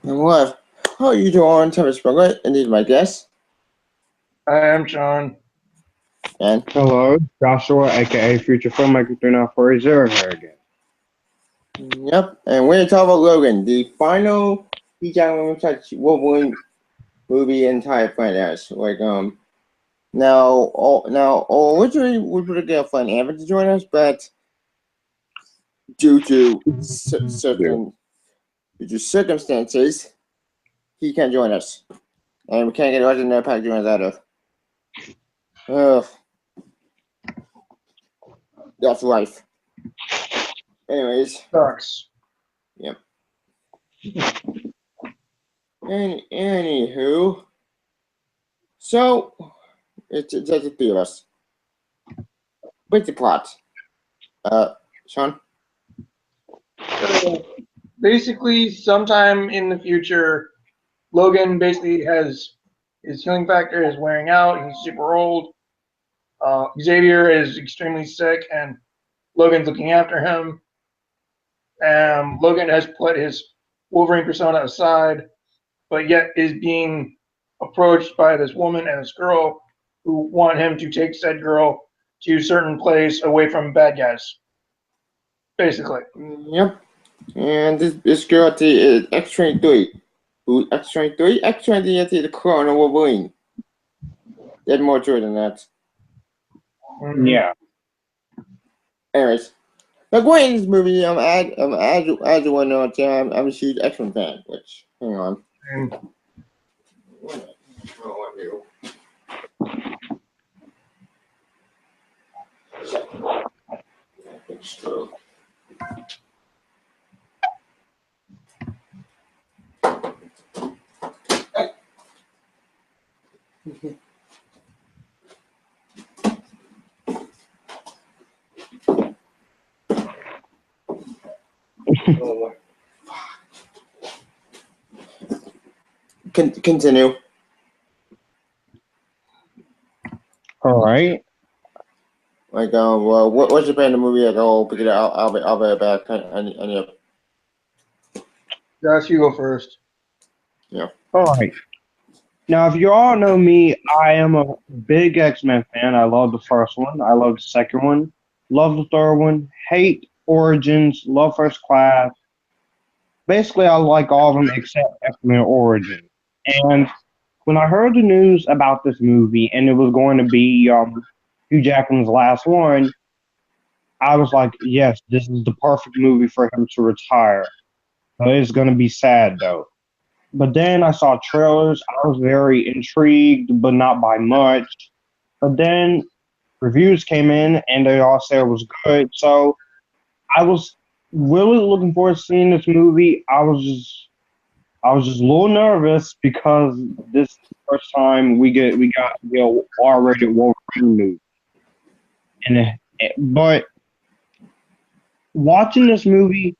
And what? How are you doing, Tevya Smolka? And these are my guests. Hi, I'm Shawn. And Hello, Joshua, aka Future Filmmaker 3940 here again. yep, and we're gonna talk about Logan, the final Wolverine movie entire franchise. Originally we were gonna get Fun Evan to join us, but due to circumstances, he can't join us, and we can't get another pack to join us either. Ugh. That's life. Anyways, Sucks. yep. Anywho, so it's just the three of us. What's the plot? Shawn? So basically, sometime in the future, Logan basically has his healing factor is wearing out. He's super old. Xavier is extremely sick, and Logan's looking after him. Logan has put his Wolverine persona aside, but yet is being approached by this woman and this girl who want him to take said girl to a certain place away from bad guys. Basically. Yep. And this girl is X-23. Who X-23? X-23 is the clone of Wolverine. There's more to it than that. Yeah. Anyways, like going in this movie, as you want to know, I'm a huge X-Men fan. Which hang on. Continue. All right. Well, what's your opinion of the movie as a whole? Because I'll be back. And Josh, you go first. yeah. All right. Now, if you all know me, I am a big X-Men fan. I love the first one. I love the second one. Love the third one. Hate Origins. Love First Class. Basically, I like all of them except X-Men Origins. And when I heard the news about this movie and it was going to be Hugh Jackman's last one, I was like, yes, this is the perfect movie for him to retire. It's going to be sad, though. But then I saw trailers. I was very intrigued, but not by much. But then reviews came in, and they all said it was good. So I was really looking forward to seeing this movie. I was just a little nervous because this is the first time we got the R-rated Wolverine movie. But watching this movie,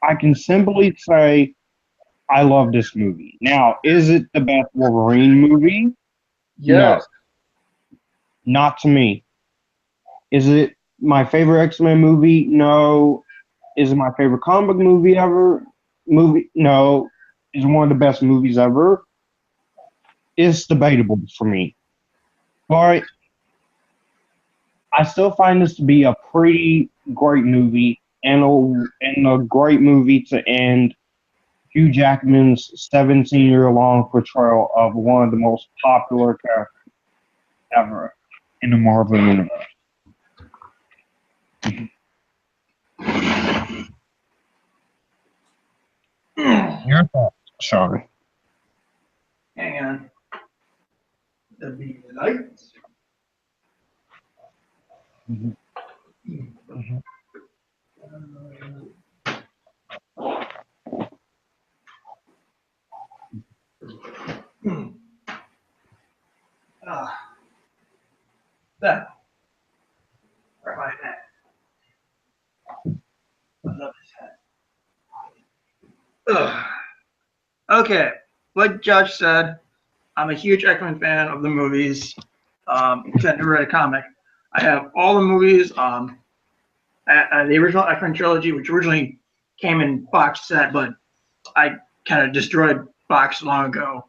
I can simply say I love this movie. Now, is it the best Wolverine movie? Yes. No, not to me. Is it my favorite X-Men movie? No. Is it my favorite comic book movie ever? No. Is it one of the best movies ever? It's debatable for me. But I still find this to be a pretty great movie and a great movie to end Hugh Jackman's 17-year-long portrayal of one of the most popular characters ever in the Marvel Universe. Your thoughts, Shawn? Hang on. The beat lights. That. Where my hat? I love this hat. Okay, like Josh said, I'm a huge X-Men fan of the movies. Tend to read a comic. I have all the movies. The original X-Men trilogy, which originally came in box set, but I kind of destroyed Fox long ago.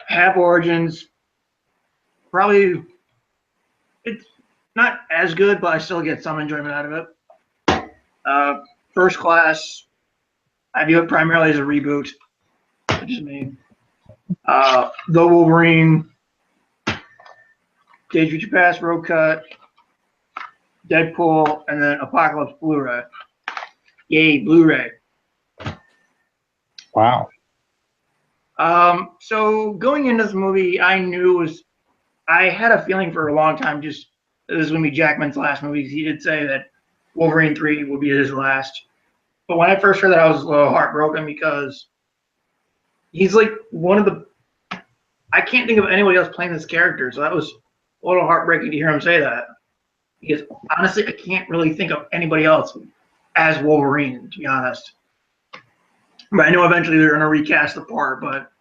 Have Origins, probably it's not as good, but I still get some enjoyment out of it. First Class, I view it primarily as a reboot, which is me. The Wolverine, Days of Future Past, Road Cut, Deadpool, and then Apocalypse Blu-ray. Yay, Blu-ray. Wow. So going into this movie, I had a feeling for a long time just that this was going to be Jackman's last movie. He did say that Wolverine 3 would be his last. But when I first heard that, I was a little heartbroken because he's like one of the... I can't think of anybody else playing this character, so that was a little heartbreaking to hear him say that. Because honestly, I can't really think of anybody else as Wolverine, to be honest. But I know eventually they're going to recast the part, but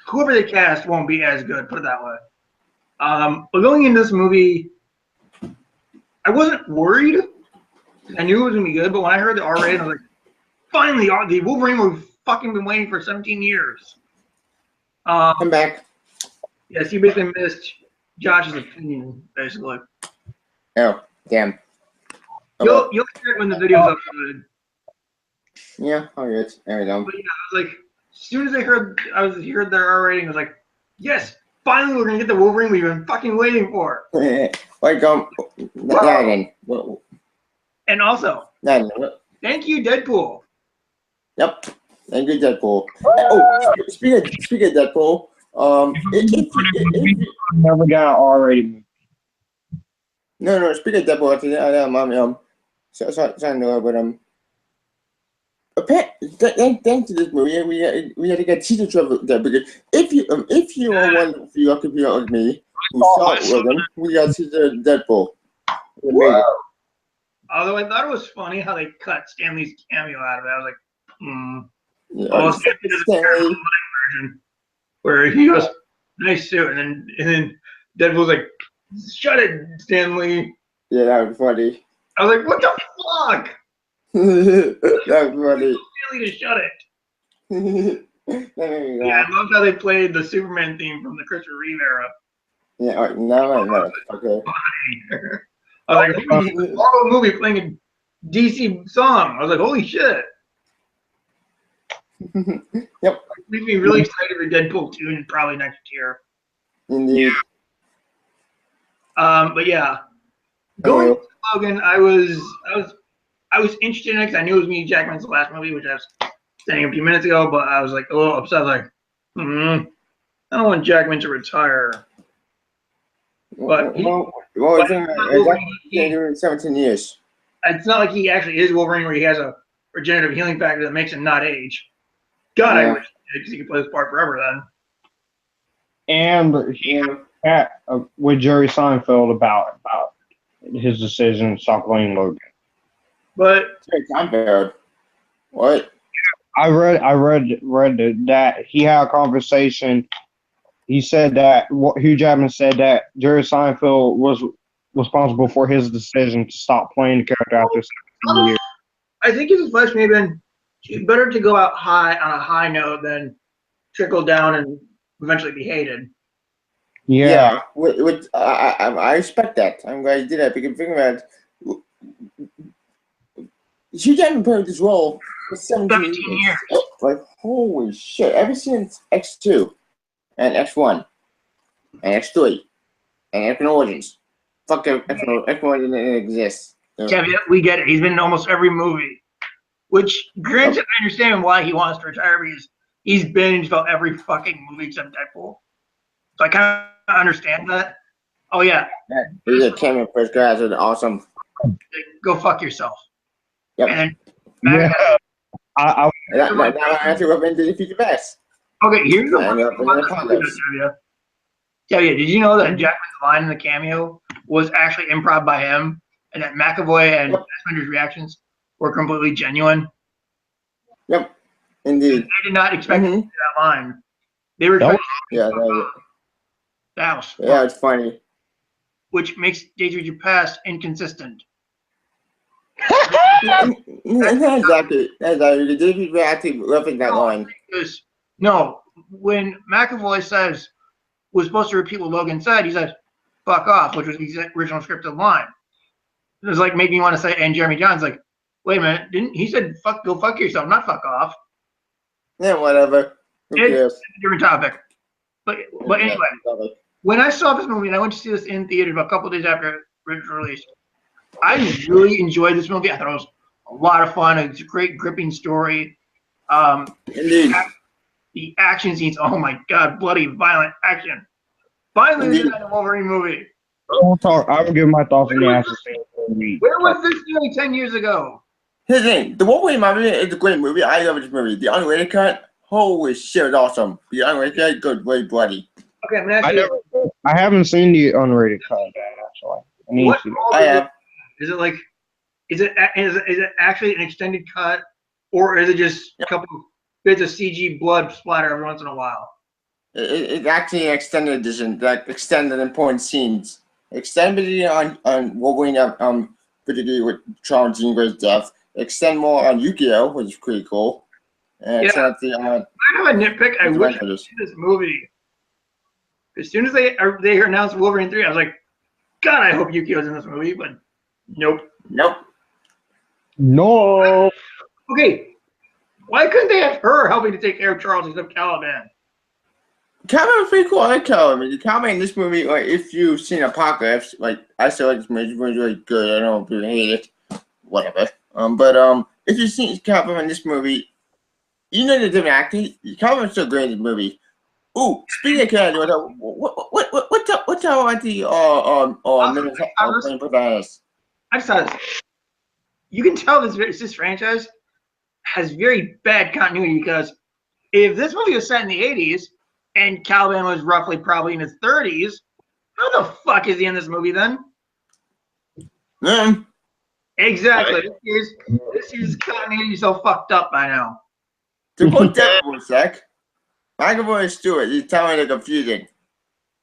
whoever they cast won't be as good, put it that way. But going into this movie, I wasn't worried. I knew it was going to be good, but when I heard the R rating, I was like, finally, the Wolverine we've fucking been waiting for 17 years. I'm back. Yes, you basically missed Josh's opinion, basically. Oh, damn. You'll hear it when the video's uploaded. Yeah, all right. There we go. But yeah, I was like, as soon as I heard their R rating, I was like, yes, finally we're gonna get the Wolverine we've been fucking waiting for. Welcome. And also, thank you, Deadpool. Yep. Thank you, Deadpool. Oh, speaking of Deadpool, Never got an R rating. No. Speaking of Deadpool, thanks to this movie, we had to get teaser trailer there because if you are one of your computer like me who saw Logan, we got teaser Deadpool. Although I thought it was funny how they cut Stanley's cameo out of it. I was like, Yeah, oh, Stanley did a terrible version where he goes, nice suit, and then Deadpool's like, shut it, Stanley. Yeah, that was funny. I was like, what the fuck? That was funny. Stanley to shut it. Yeah, Yeah, I loved how they played the Superman theme from the Christopher Reeve era. Yeah, no. Okay. I was like, Marvel movie playing a DC song. I was like, holy shit. Yep. Made me really excited for Deadpool 2 and probably next year. Indeed. But yeah, going to Logan, I was interested in it because I knew it was me Jackman's last movie, which I was saying a few minutes ago. But I was like a little upset, like, I don't want Jackman to retire. But it's been 17 years. It's not like he actually is Wolverine, where he has a regenerative healing factor that makes him not age. God, I wish because he could play this part forever then. And he with Jerry Seinfeld about his decision to stop playing Logan. But Seinfeld. What? I read that he had a conversation. He said that Hugh Jackman said that Jerry Seinfeld was responsible for his decision to stop playing the character after 17 years. I think his advice may have been better to go out high on a high note than trickle down and eventually be hated. Yeah. I respect that. I'm glad you did that because think about it. Hugh Jackman played this role for 17 years. Like, holy shit. Ever since X2 and X1 and X3 and X-Men Origins. Fuck X1 didn't exist. Yeah, we get it. He's been in almost every movie. Which, granted, I understand why he wants to retire because he's been in about every fucking movie except Deadpool. So I kind of understand that. Oh, yeah. He's a cameo First Class is awesome. Go fuck yourself. Yep. And Yeah. I now I have to rub into the future best. Okay, here's the one. Tevya, did you know that Jackman's line in the cameo was actually improv by him, and that McAvoy and Fassbender's reactions were completely genuine? Yep, indeed. They did not expect to see that line. They were trying to that was funny. Yeah, it's funny. Which makes Days of Future Past inconsistent. Not exactly. Did you actually reference that line? No, when McAvoy was supposed to repeat what Logan said, he said, "Fuck off," which was his original scripted line. It was like making me want to say, and Jeremy John's like, wait a minute, didn't he said go fuck yourself, not fuck off. Yeah, whatever. Who cares? It's a different topic. But anyway, when I saw this movie, and I went to see this in theaters a couple of days after it was released, I really enjoyed this movie. I thought it was a lot of fun. It's a great, gripping story. Indeed. The action scenes, oh my god, bloody, violent action. Finally, in a Wolverine movie. I will give my thoughts on the action scene. Where was this nearly 10 years ago? Here's the thing. The Wolverine movie is a great movie. I love this movie. The unrated cut, holy shit, awesome. The unrated cut, good, very bloody. Okay, I'm gonna ask you. I haven't seen the unrated cut actually. I need to. I have. Is it like, is it actually an extended cut, or is it just a couple of bits of CG blood splatter every once in a while? It's actually an extended edition that extended important scenes. Extended on Wolverine, particularly with Charles Jean Grey's death. Extend more on Yukio, which is pretty cool. And I have a nitpick. I wish I could see this movie. As soon as they announced Wolverine 3, I was like, God, I hope Yukio's in this movie, but nope. No. Okay, why couldn't they have her helping to take care of Charles instead of Caliban? Caliban was pretty cool. I like Caliban. The Caliban in this movie, like, if you've seen Apocalypse, like, I still like this movie. It's really good. I don't know if people hate it. Whatever. But if you've seen Caliban in this movie, you know the different acting. Caliban's still great in the movie. Ooh, speaking of Caliban, what's up with the protagonist? I just thought you can tell this franchise has very bad continuity, because if this movie was set in the 80s and Caliban was roughly probably in his 30s, how the fuck is he in this movie then? Exactly. This is continuity so fucked up by now. To quote that for a sec, McAvoy and Stewart, you tell me they're confusing.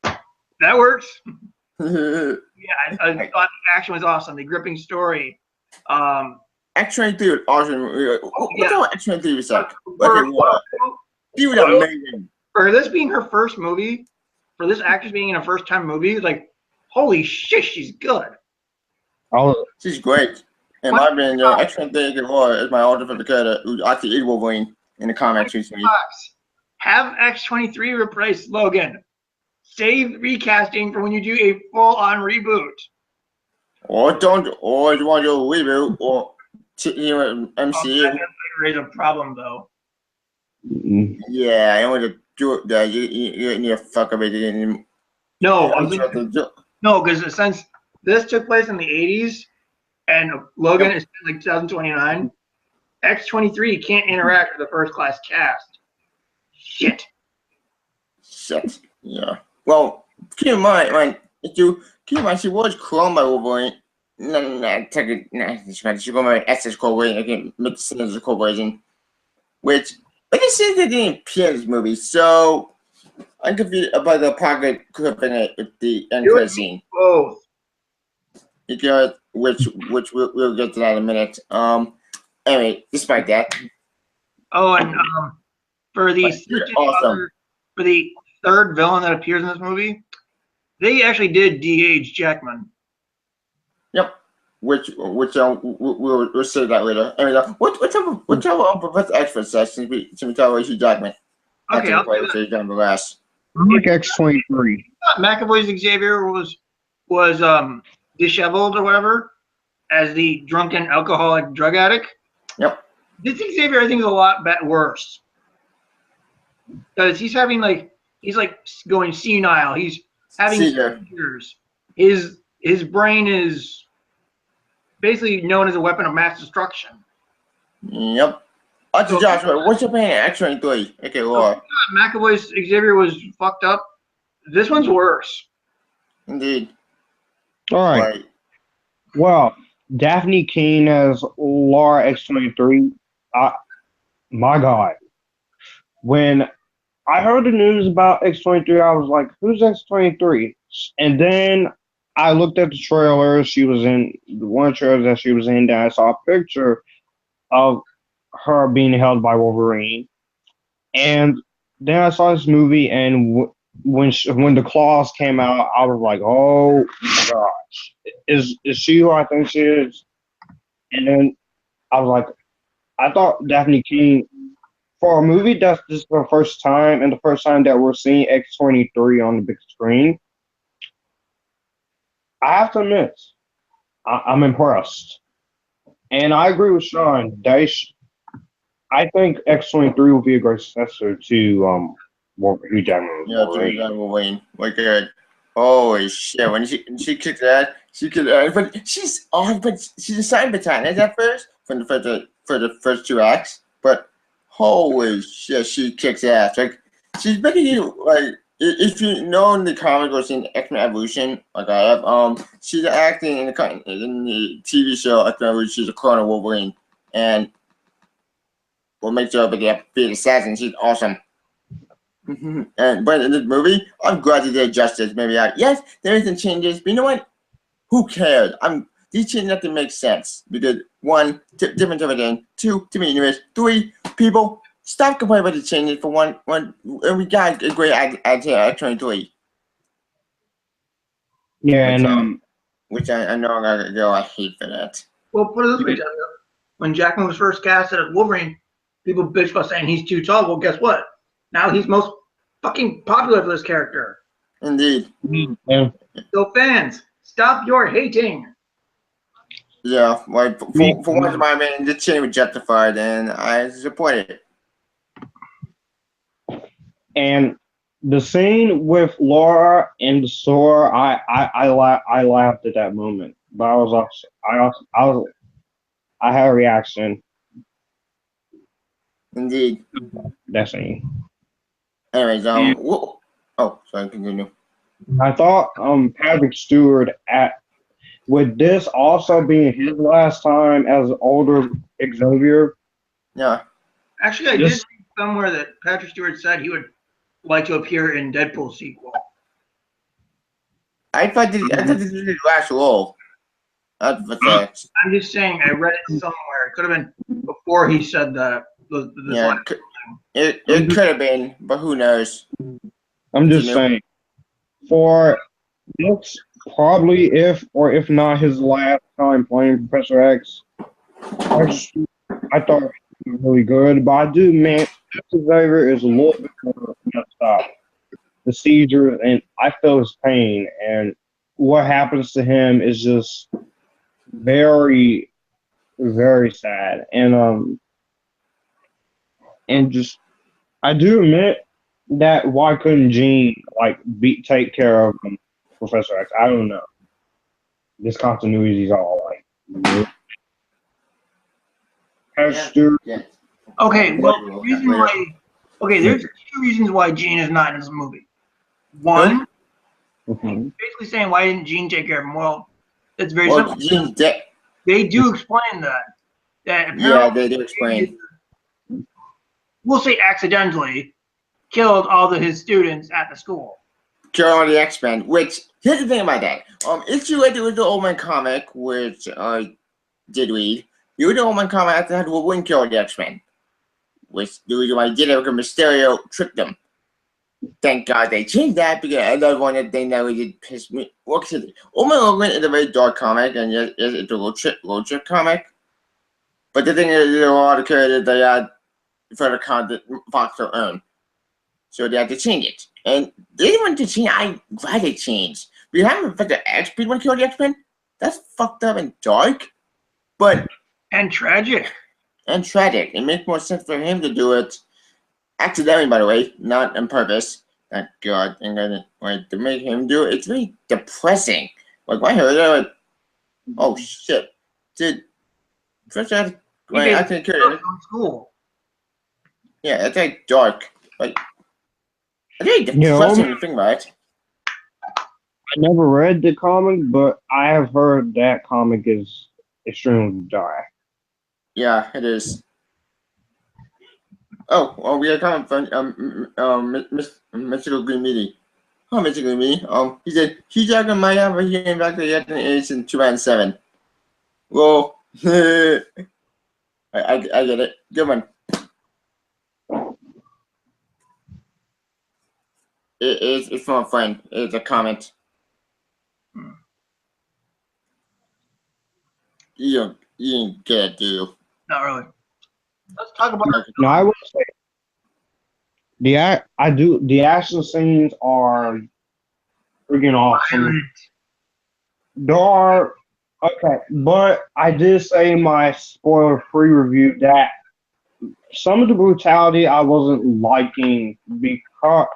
That works. Yeah, I thought the action was awesome. The gripping story. X-23 was awesome. What's about X-23 was like? He was amazing. For this being her first movie, for this actress being in a first-time movie, like, holy shit, she's good. Oh, she's great. And my opinion, X-23 is my older favorite character who actually is Wolverine in the comics recently. Have X-23 replace Logan. Save recasting for when you do a full-on reboot. Or you want to do a reboot, or MCU. That raise a problem, though. Yeah, I want to do it. You need to fuck up it. No, because since this took place in the 80s and Logan is like 2029, X-23 can't interact with the first-class cast. Shit. Yeah. Well, keep in mind, she was cloned by Wolverine. She's going by SS Corporation. I can't make the sins of Corporation. Which, like I said, they didn't appear in this movie, so I'm confused about the pocket clip in it with the end credit scene. Both. Because, which we'll get to that in a minute. Anyway, despite that. Oh, and for the third villain that appears in this movie, they actually did de-age Jackman. Yep. Which we'll say that later. Anyway, what's up Professor X for since we talk about Hugh Jackman? Okay, I'll say that. The last. Like X-23. McAvoy's Xavier was disheveled or whatever as the drunken alcoholic drug addict. Yep. This Xavier, I think, is a lot worse. Because he's going senile. He's having seizures. His brain is basically known as a weapon of mass destruction. Yep. Joshua, what's your opinion on X-23? Okay, Laura. McAvoy's Xavier was fucked up. This one's worse. Indeed. All right. Well, Daphne Keane as Laura X-23. My God. When I heard the news about X-23, I was like, who's X-23? And then I looked at the trailer she was in, the one trailer that she was in, and I saw a picture of her being held by Wolverine. And then I saw this movie, and when the claws came out, I was like, "Oh my gosh, is she who I think she is?" And then I was like, I thought Daphne King, for a movie that's just the first time, and the first time that we're seeing X-23 on the big screen, I have to admit, I'm impressed. And I agree with Shawn. I think X-23 will be a great successor to Hugh Jackman. Yeah, Wolverine. Like, holy shit! When she kicked that, but she's a sign battalion at first for the first 2 acts. But holy shit, she kicks ass. Like, she's basically like, if you know in the comic or seen X-Men Evolution, like I have, she's acting in the TV show X-Men Evolution. She's a clone of Wolverine, and what makes her be an assassin? She's awesome. But in this movie, I'm glad they did justice. Maybe yes, there is some changes, but you know what? Who cares? These changes have to make sense because 1, different everything. 2, different universe. 3, people stop complaining about the changes. For one, and we got a great idea at 23. Yeah, and which I know I'm gonna go. I hate for that. Well, put it this way, Tevya. When Jackman was first casted as Wolverine, people bitched about saying he's too tall. Well, guess what? Now he's most fucking popular for this character. Indeed. yeah. So fans, stop your hating. Yeah, like for one of my man, the change was justified, and I support it. And the scene with Laura in the store, I laughed at that moment, but I had a reaction. Indeed. That scene. Anyways, sorry, continue. I thought Patrick Stewart with this also being his last time as older Xavier. Yeah. Actually, I did read somewhere that Patrick Stewart said he would like to appear in Deadpool sequel. I thought this was his last role. That's the fact. I'm just saying, I read it somewhere. It could have been before he said that. Yeah, it could have been, but who knows? I'm just saying, for this probably if not his last time playing Professor X, I thought he was really good, but I do admit Xavier is a little bit more messed up. The seizure, and I feel his pain, and what happens to him is just very, very sad. And just I do admit that why couldn't Jean take care of Professor X? I don't know. This continuity is all like. Yeah. Okay, well, the reason why. Okay, there's 2 reasons why Jean is not in this movie. One, basically saying why didn't Jean take care of him? Well, it's very simple. Jean's dead. They do explain that. Yeah, they do explain. We'll say accidentally killed all of his students at the school. Kill all the X-Men. Which here's the thing about that. If you read the Old Man comic, which I did read, you read the Old Man comic after had Wolverine kill the X-Men. Which the reason why he did it because Mysterio tricked them. Thank God they changed that because another one that they never did piss me. Old Man Logan is a very dark comic, and yes, it's a road trip comic. But the thing is, there are a lot of characters they had for the content Fox their own. So they had to change it. And they didn't want to change. I'm glad they changed. We haven't affected X-Men want to kill the X-Men. That's fucked up and dark. And tragic. It makes more sense for him to do it accidentally, by the way, not on purpose. Thank God. And to make him do it, it's very depressing. Like, when I heard that, oh shit. Dude, first I think school. Yeah, it's like dark. Like, it's very depressing to think about it. I never read the comic, but I have heard that comic is extremely dark. Yeah, it is. Oh, well, we are coming from Mystical Green Meaty. Oh, Mystical Green Meaty. He said Hugh Jackman might have a hearing back to the age in 2007. Well, I get it. Good one. It's from a friend. It's a comment. You didn't get it, do you? Not really. Let's talk about. No, I will say the action scenes are freaking awesome. There are okay, but I did say in my spoiler-free review that some of the brutality I wasn't liking because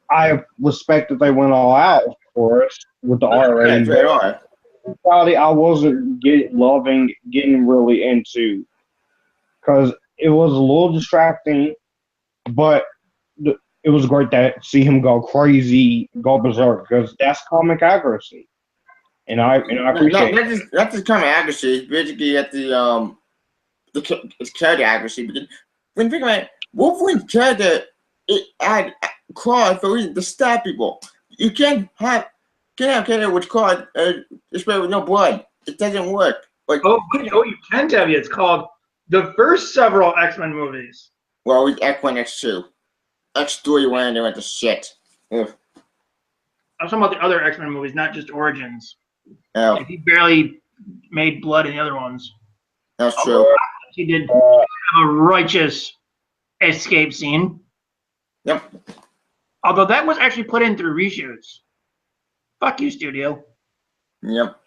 I respect that they went all out, of course, with the R Yeah, rating. it's right on. Brutality I wasn't getting really into because it was a little distracting, but it was great to see him go crazy, go berserk, because that's comic accuracy, and I appreciate it. Not just comic accuracy. It's basically at it's character accuracy. Because when you think about it, Wolverine's character, it had claws for reason to stab people. You can't have character with claws, especially with no blood. It doesn't work. Like, Oh, you can, Tevya. It's called the first several X-Men movies. well, it's X1, X2. X3 when they went to shit. Ugh. I'm talking about the other X-Men movies, not just Origins. Oh, He barely made blood in the other ones. that's true. He did have a righteous escape scene. Yep. Although that was actually put in through reshoots. Fuck you, studio. Yep.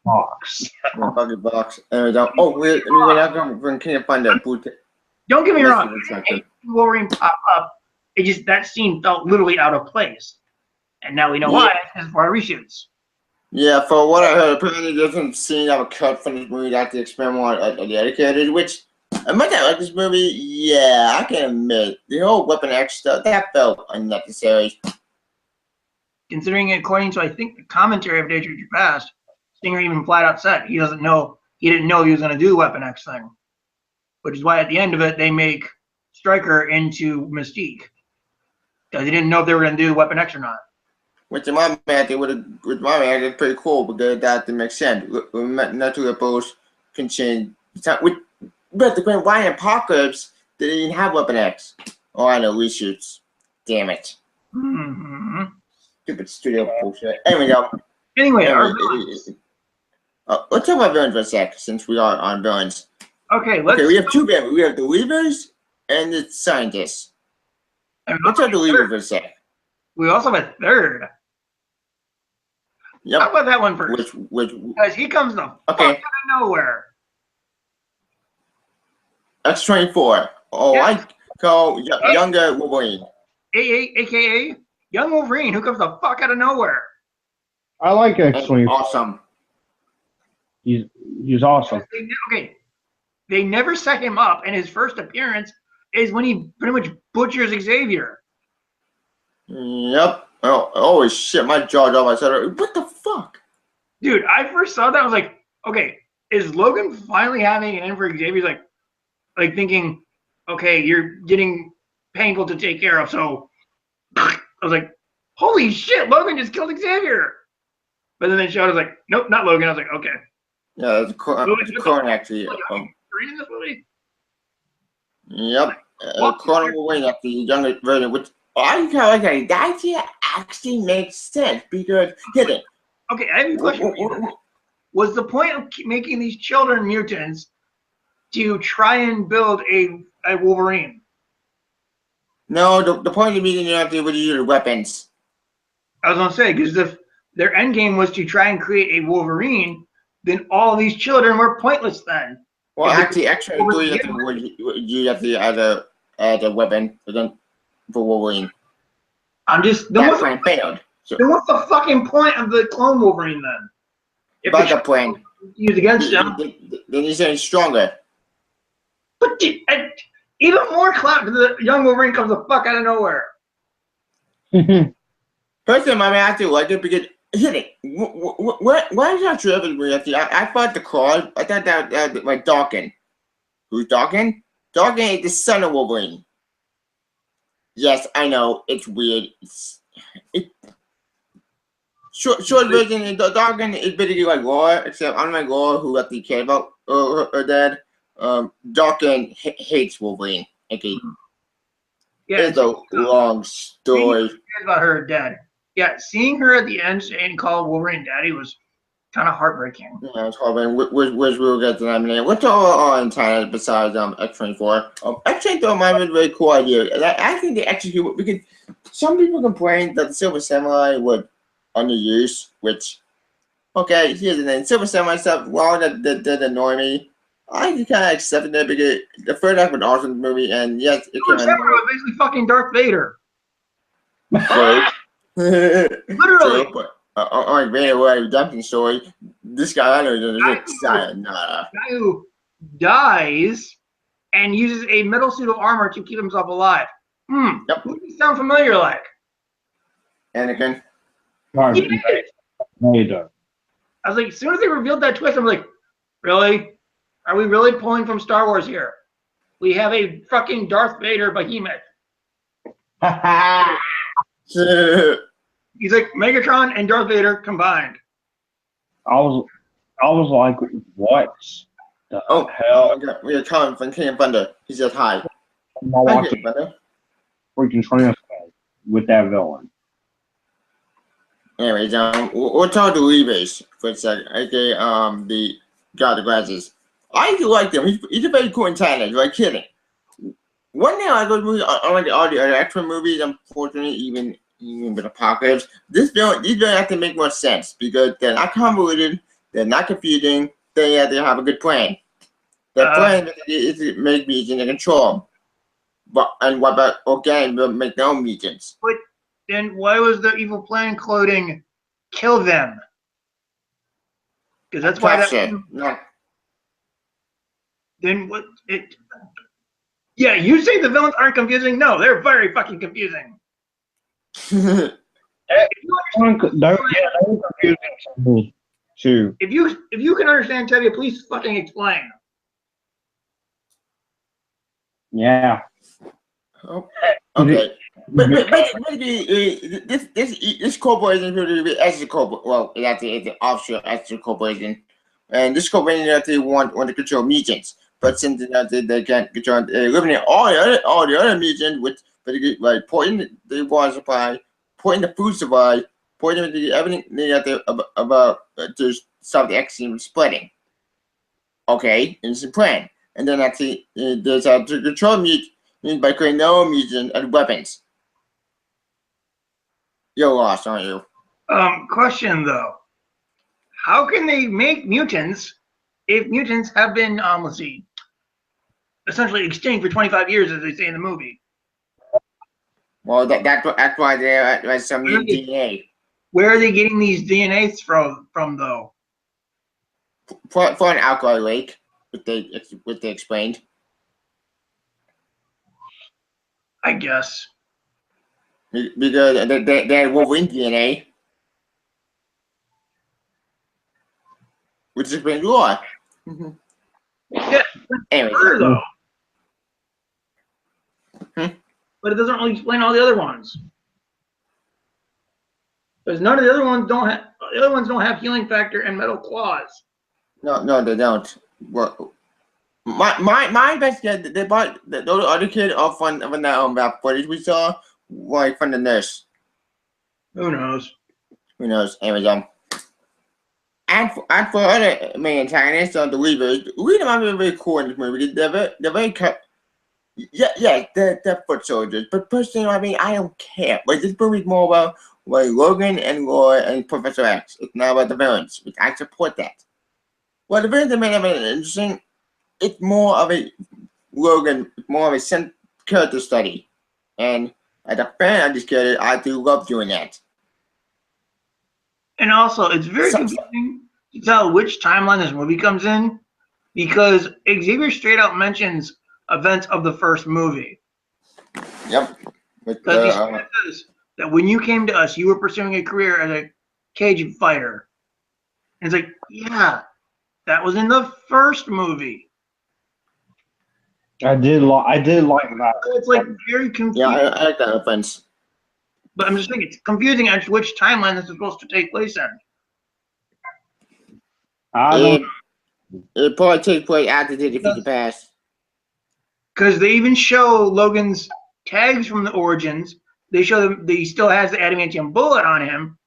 Box. Fucking box. And we don't. Oh, we're not going to find that boot. Don't get me wrong. Wolverine pop up. It just that scene felt literally out of place, and now we know why. It's for our reshoots. Yeah, for what I heard, apparently there's some scene of a cut from this movie that the experiment are dedicated, which I might not like this movie. Yeah, I can admit the whole Weapon X stuff that felt unnecessary. Considering, according to I think the commentary of Days of Future Past, Stinger even flat out said he didn't know he was going to do the Weapon X thing, which is why at the end of it they make Stryker into Mystique because he didn't know if they were going to do Weapon X or not. Which in my mind, it's pretty cool because that makes sense. Not to oppose can change. But the question, why in Apocalypse did they even have Weapon X? Oh, I know, reshoots. Damn it. Mm-hmm. Stupid studio bullshit. Anyway, let's talk about villains for a sec, since we are on villains. Okay, we have two villains. We have the Weavers and the Scientists. Let's talk the Weavers for a sec. We also have a third. Yep. Talk about that one first. Because he comes the fuck out of nowhere. X-24. Oh, yeah. I call younger Wolverine. AKA Young Wolverine, who comes the fuck out of nowhere. I like X-24. Awesome. He's awesome. They never set him up, and his first appearance is when he pretty much butchers Xavier. Yep. Oh shit, my jaw dropped. I said, what the fuck? Dude, I first saw that, I was like, okay, is Logan finally having an end for Xavier? Like thinking, okay, you're getting painful to take care of, so I was like, holy shit, Logan just killed Xavier. But then they showed, I was like, nope, not Logan. I was like, okay. Yeah, it's Corn actually. Reading this movie? Yep. Corn Wolverine, the younger version, which I kind of like that. That actually makes sense because okay, I have a question. Was the point of making these children mutants to try and build a Wolverine? No, the point of meeting you have to use your weapons. I was gonna say, because if their end game was to try and create a Wolverine, then all these children were pointless then. Well, actually, you have to add a weapon for Wolverine. That plan failed. So. Then what's the fucking point of the clone Wolverine then? If backup plan. Used against him. Then he's saying stronger. But even more clout to the young Wolverine comes the fuck out of nowhere. Personally, I actually like it because why is that true? I thought the Claw. I thought that like Dawkins. Who's Dawkins? Dawkins is the son of Wolverine. Yes, I know it's weird. Short version, Dawkins is basically like Laura, except unlike Laura, who actually cared about her dad. Dawkins hates Wolverine. Okay, Yeah, it's a long story. about her dad. Yeah, seeing her at the end saying call Wolverine daddy was kind of heartbreaking. Yeah, it's hard. Which we'll get to nominate. What's all in China besides X-24? X-24 might be a very cool idea. And I think they execute. We could. Some people complain that the Silver Samurai would underused, which okay, here's the thing. Silver Samurai stuff. Well, that annoy me. I can kind of accept it because the third act was an awesome movie, and yes, it Silver came out. Samurai was basically fucking Darth Vader. True. Literally. True, but on Vader redemption story, this guy I know is sayonara. Guy who dies and uses a metal suit of armor to keep himself alive. Yep. Who does he sound familiar like? Anakin. Vader. I was like, as soon as they revealed that twist, I'm like, really? Are we really pulling from Star Wars here? We have a fucking Darth Vader behemoth. He's like Megatron and Darth Vader combined. I was like, what the hell? We are coming from King of Thunder. He said hi. I'm not Hi, watching King of Thunder. freaking transfer with that villain. Anyways, we'll talk to Rebase for a second. Okay, the guy with the glasses. I do like him. He's a very cool antagonist. Like kidding. One thing I go to unlike all the other X-Men movies, unfortunately, even with Apocalypse, these villains have to make more sense because they're not convoluted, they're not confusing. They have to have a good plan. The plan is to make mutants and control them. But and what about organic will make their own mutants? But then why was the evil plan including kill them? Because that's why that. No. Then what? Yeah, you say the villains aren't confusing? No, they're very fucking confusing. They're confusing to me too. If you can understand Tevya, please fucking explain. Yeah. Oh, okay. But basically, this corporation is actually corporation. Well, it's an offshore extra corporation, and this corporation actually want to control mutants. But since they can't control, eliminate all the other mutants, which like poison the water supply, poison the food supply, poison everything they have to about to stop the X from spreading. Okay, it's a plan, and then actually there's to control mutants by creating their own mutants and weapons. You're lost, aren't you? Question though, how can they make mutants if mutants have been let's see, essentially extinct for 25 years, as they say in the movie? Well, that's why there's some DNA. Where are they getting these DNAs from though? For an alcohol lake, which they explained. I guess. Because they had Wolverine DNA. Which explains why. Yeah. Anyway. Though. But it doesn't really explain all the other ones. Because none of the other ones don't have. The other ones don't have healing factor and metal claws. No, they don't. Well, my best guess, they bought the other kid off on that footage we saw, like from the nurse. Who knows? Who knows? Anyways, and for other main antagonists, the Weavers might be very cool in this movie. They're very they're foot soldiers. But personally, I mean, I don't care. Like this movie's more about like Logan and Roy and Professor X. It's not about the villains, which I support that. Well, the villains may have been interesting. It's more of a Logan, more of a character study, and as a fan of this character, I do love doing that. And also, it's very confusing to tell which timeline this movie comes in, because Xavier straight out mentions events of the first movie. Yep. Because he says that when you came to us, you were pursuing a career as a cage fighter. And it's like, yeah, that was in the first movie. I did like that. So it's like very confusing. Yeah, I like that offense. But I'm just thinking it's confusing as to which timeline this is supposed to take place in. It probably takes place after the Future Past. Because they even show Logan's tags from the Origins. They show them that he still has the adamantium bullet on him,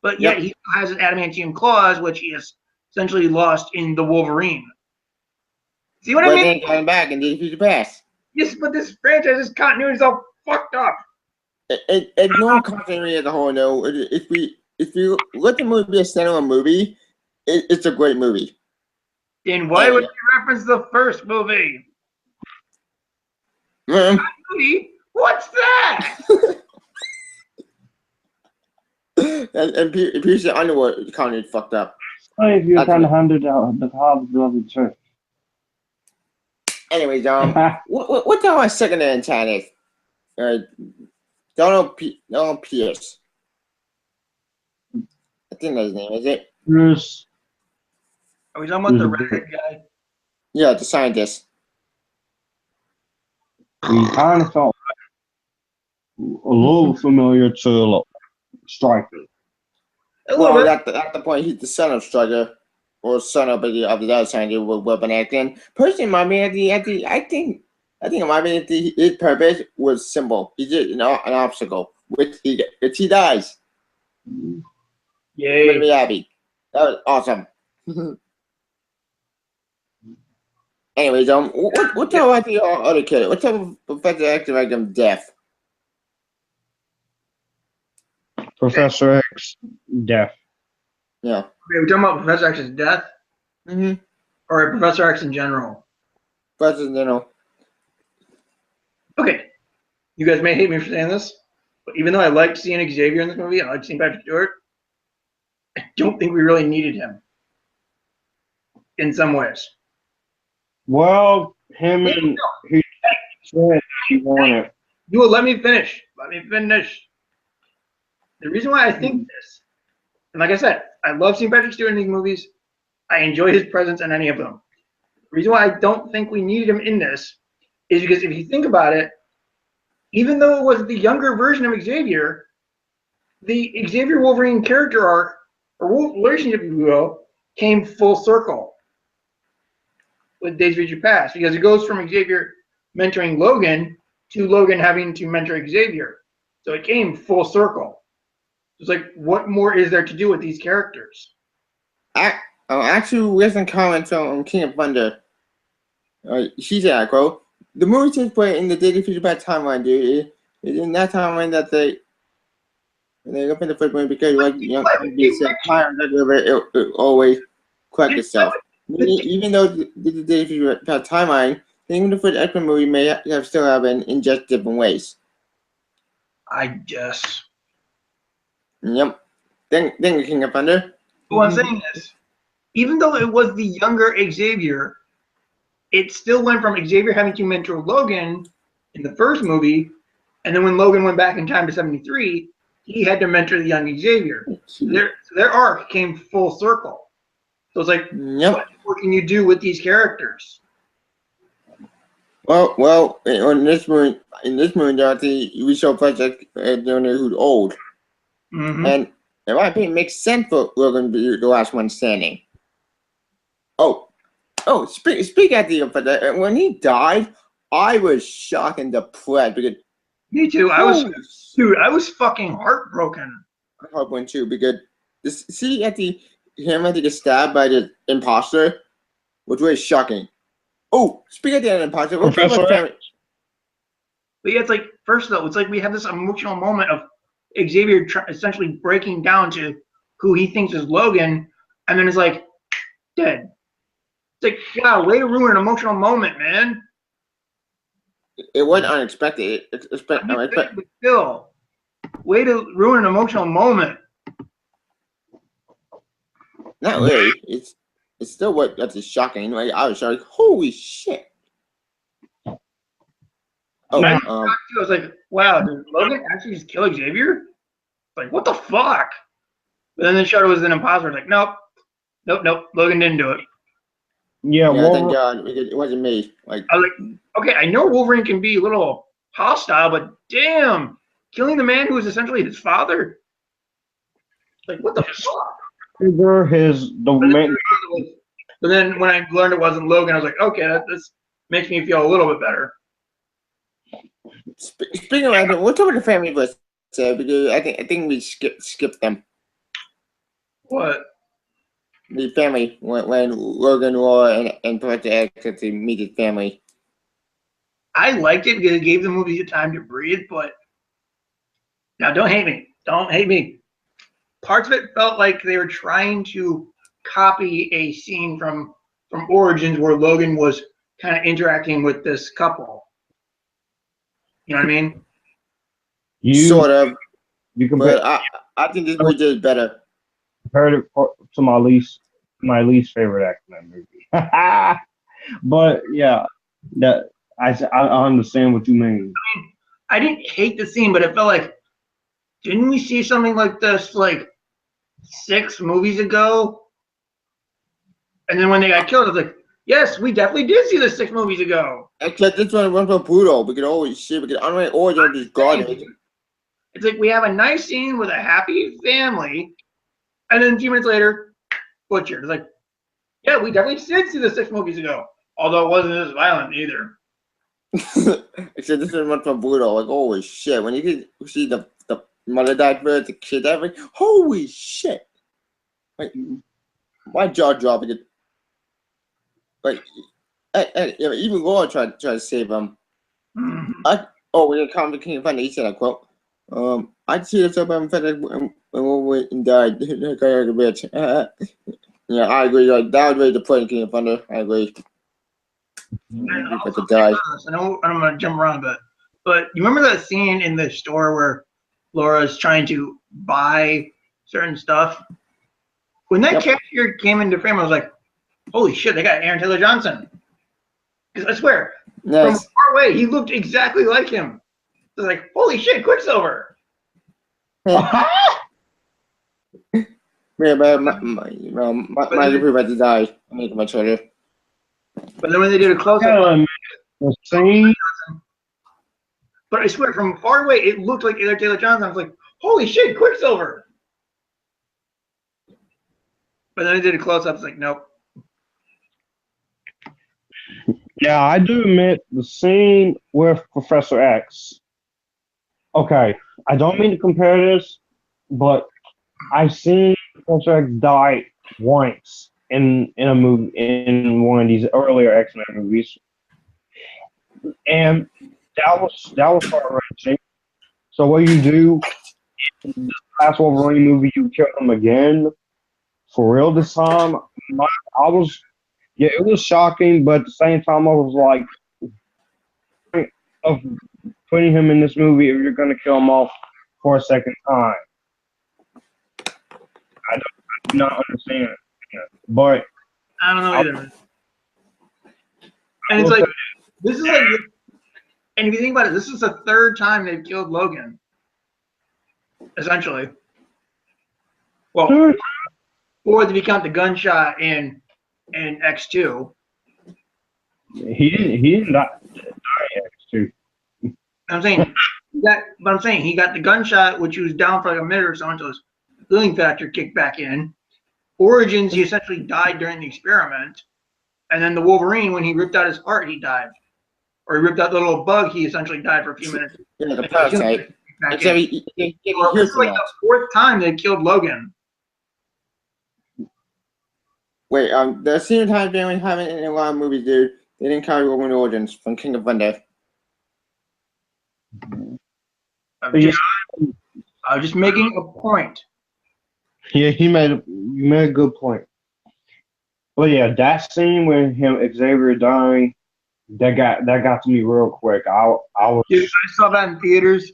but yet he still has his adamantium claws, which he has essentially lost in the Wolverine. See what I mean? Then coming back in the Future Past. Yes, but this franchise's continuity is all fucked up. And no continuity as a whole. No, if you let the movie be a standalone movie, it's a great movie. Then why would you reference the first movie? What's that? and Pierce Underwood continuity fucked up. If you're trying to hand it out the cards of the church. Anyways, what's our second antagonist? Donald Pierce. I think that's his name, is it? Bruce. Are we talking about the redhead guy? Yeah, the scientist. He kind of felt a little familiar to Stryker. Well, at the point, he's the son of Stryker, or son of the other scientist with weapon acting. Personally, I think it might be his purpose was simple. He did an obstacle, which he dies. Yay! I'm be happy. That was awesome. Anyways, what about the other kid? What type of Professor X make him deaf? Professor X, deaf. Yeah. Okay, we're talking about Professor X's death? Mm-hmm. Or Professor X in general? Professor in general. Okay. You guys may hate me for saying this, but even though I liked seeing Xavier in this movie, and I liked seeing Patrick Stewart, I don't think we really needed him. In some ways. Well, him and he said he wanted. You will let me finish. Let me finish. The reason why I think this, and like I said, I love seeing Patrick Stewart in these movies. I enjoy his presence in any of them. The reason why I don't think we needed him in this is because if you think about it, even though it was the younger version of Xavier, the Xavier Wolverine character arc, or relationship, if you will, came full circle with Days of Future Past, because it goes from Xavier mentoring Logan to Logan having to mentor Xavier. So it came full circle. It's like, what more is there to do with these characters? Actually, we have some comments on King of Thunder. She said, I quote, the movie takes place in the Days of Future Past timeline, dude. It's in that timeline that they open the first movie because it always correct itself. Even though the Days of Future Past timeline, even the first X-Men movie may have still have been in just different ways. I guess. Yep. Then King of Thunder. Well, I'm saying this. Even though it was the younger Xavier, it still went from Xavier having to mentor Logan in the first movie, and then when Logan went back in time to 73, he had to mentor the young Xavier. Their arc came full circle. So it's like, what more can you do with these characters? Well, in this movie, Dorothy, we saw Project who's old, and in my opinion, it makes sense for Logan to be the last one standing. Speak at the when he died, I was shocked and depressed because. Me too. I was fucking heartbroken. Heartbroken too because him had to get stabbed by the imposter was really shocking. Oh, speak at the imposter. But yeah, it's like first though, it's like we have this emotional moment of Xavier essentially breaking down to who he thinks is Logan, and then it's like dead. It's like, wow, way to ruin an emotional moment, man. It wasn't unexpected. Still, way to ruin an emotional moment. Not really. It's still that's shocking. Like, I was like, holy shit. I was like, wow, did Logan actually just kill Xavier? Like, what the fuck? But then the show was an imposter. Like, nope. Logan didn't do it. Yeah, thank God it wasn't me. Like, I was like, okay, I know Wolverine can be a little hostile, but damn, killing the man who was essentially his father. Like, what the fuck? The But then when I learned it wasn't Logan, I was like, okay, this makes me feel a little bit better. Speaking of that, what's up with the family verse? Because I think we skipped them. What? The family when Logan, Laura, and Professor X had to meet his family. I liked it because it gave the movie time to breathe, but now don't hate me. Don't hate me. Parts of it felt like they were trying to copy a scene from Origins where Logan was kind of interacting with this couple. You know what I mean? Sort of. You compare. But I think this movie did better. Compared it to my least favorite X-Men movie. But yeah, that I understand what you mean. I didn't hate the scene, but it felt like, didn't we see something like this like 6 movies ago? And then when they got killed, I was like, yes, we definitely did see this 6 movies ago. Except this one went for brutal. We could always see because unlike Origin is garbage. It's like we have a nice scene with a happy family, and then a few minutes later, butchered. It's like, yeah, we definitely did see this 6 movies ago. Although it wasn't as violent either. Except this one went for brutal. Like, holy shit. When you could see the mother died first, the kid died first, holy shit. Like, my jaw dropped. Like, even Laura tried to save him. Mm-hmm. We're gonna come to King of Thunder. He said, I quote, I'd see the Superman FedEx and died. Yeah, I agree. Like, that was really the point of King of Thunder. I agree. Also, I know I'm gonna jump around a bit, but you remember that scene in the store where Laura's trying to buy certain stuff? When that cashier came into frame, I was like, holy shit, they got Aaron Taylor Johnson. Because I swear, from far away, he looked exactly like him. I was like, holy shit, Quicksilver. Yeah, but my group had to die. I'm making my trailer. But then when they did a close-up, but I swear, from far away, it looked like Aaron Taylor Johnson. I was like, holy shit, Quicksilver. But then I did a close-up. It's like, nope. Yeah, I do admit the scene with Professor X. Okay, I don't mean to compare this, but I've seen Professor X die once in a movie in one of these earlier X-Men movies, and that was heart-wrenching. So what you do in the last Wolverine movie, you kill him again for real this time. It was shocking, but at the same time, I was like, of putting him in this movie, if you're going to kill him off for a second time. I do not understand. But I don't know either. And it's like, this is like, and if you think about it, this is the 3rd time they've killed Logan. Essentially. Well, or if you count the gunshot in X2. He didn't die in X2. I'm saying he got the gunshot, which he was down for like a minute or so until his healing factor kicked back in. Origins, he essentially died during the experiment. And then the Wolverine, when he ripped out his heart, he died. Or he ripped out the little bug, he essentially died for a few minutes. Yeah, the parasite. This is like the 4th time they killed Logan. Wait, the same time family haven't in a lot of movies, dude. They didn't count Roman Origins from King of Thunder. I was just making a point. Yeah, you made a good point. But yeah, that scene with him Xavier dying, that got to me real quick. Dude, I saw that in theaters,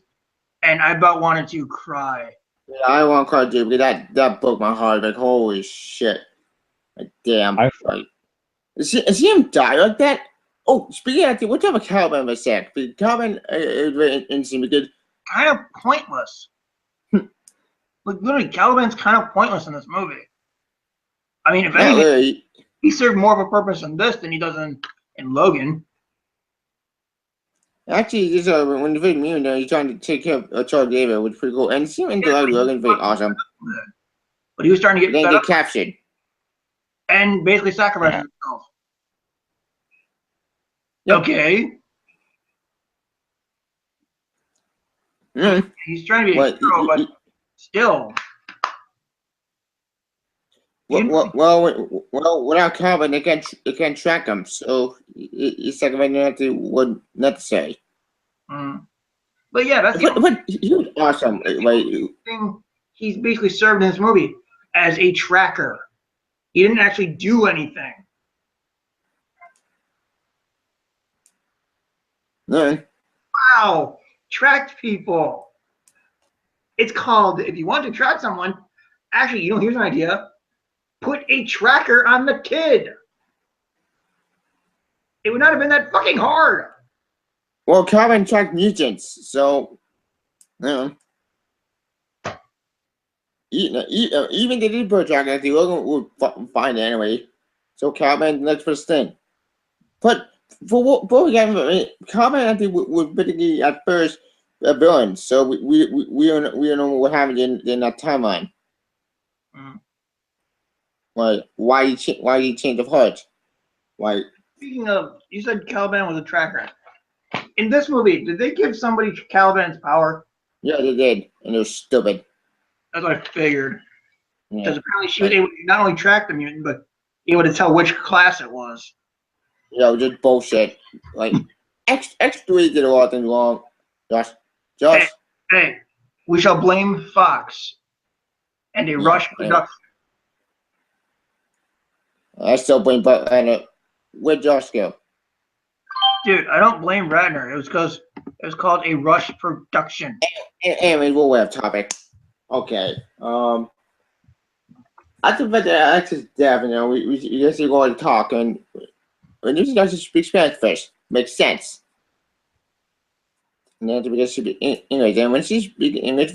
and I about wanted to cry. Yeah, I want to cry, dude, because that broke my heart. Like, holy shit. Like, damn. See him die like that? Oh, speaking of that, what type of Caliban was that? Because Caliban is very interesting because... Kind of pointless. Like, literally, Caliban's kind of pointless in this movie. I mean, if anything, really. He served more of a purpose in this than he does in Logan. Actually, this, when you're very immune, you're trying to take care of Charles David, which is pretty cool. And seeing Logan very awesome. But he was trying to get then get captured. and basically sacrifices himself. Yep. Okay. Mm. He's trying to be a hero, but still. Well, without Calvin, they can't track him. So he's sacrificing what necessary. But yeah, that's but he was awesome. Like, thing he's basically served in this movie as a tracker. He didn't actually do anything. Wow, tracked people. It's called, if you want to track someone, actually, here's an idea. Put a tracker on the kid. It would not have been that fucking hard. Well, Calvin tracked mutants, so even the Deeper tracker, the Logan would find anyway. So Calvin looks for the thing. But for what we got, Calvin I think would basically at first a villain. So we don't know what happened in that timeline. Like why he changed of heart? Why? Speaking of, you said Caliban was a tracker. In this movie, did they give somebody Caliban's power? Yeah, they did, and it was stupid. That's what I figured. Because Yeah. apparently she was able to not only track the mutant, but able to tell which class it was. Just bullshit. Like X3 did a lot of things wrong. Hey, we shall blame Fox and a rush production. I still blame Butler. Where'd Josh go? Dude, I don't blame Ratner. It was because it was called a rush production. Anyway, we'll have topic. Okay. I think that Alexis deaf, we just go to talk, and when these guys speak Spanish first, makes sense. And then because she be anyway, then when she's speaking English,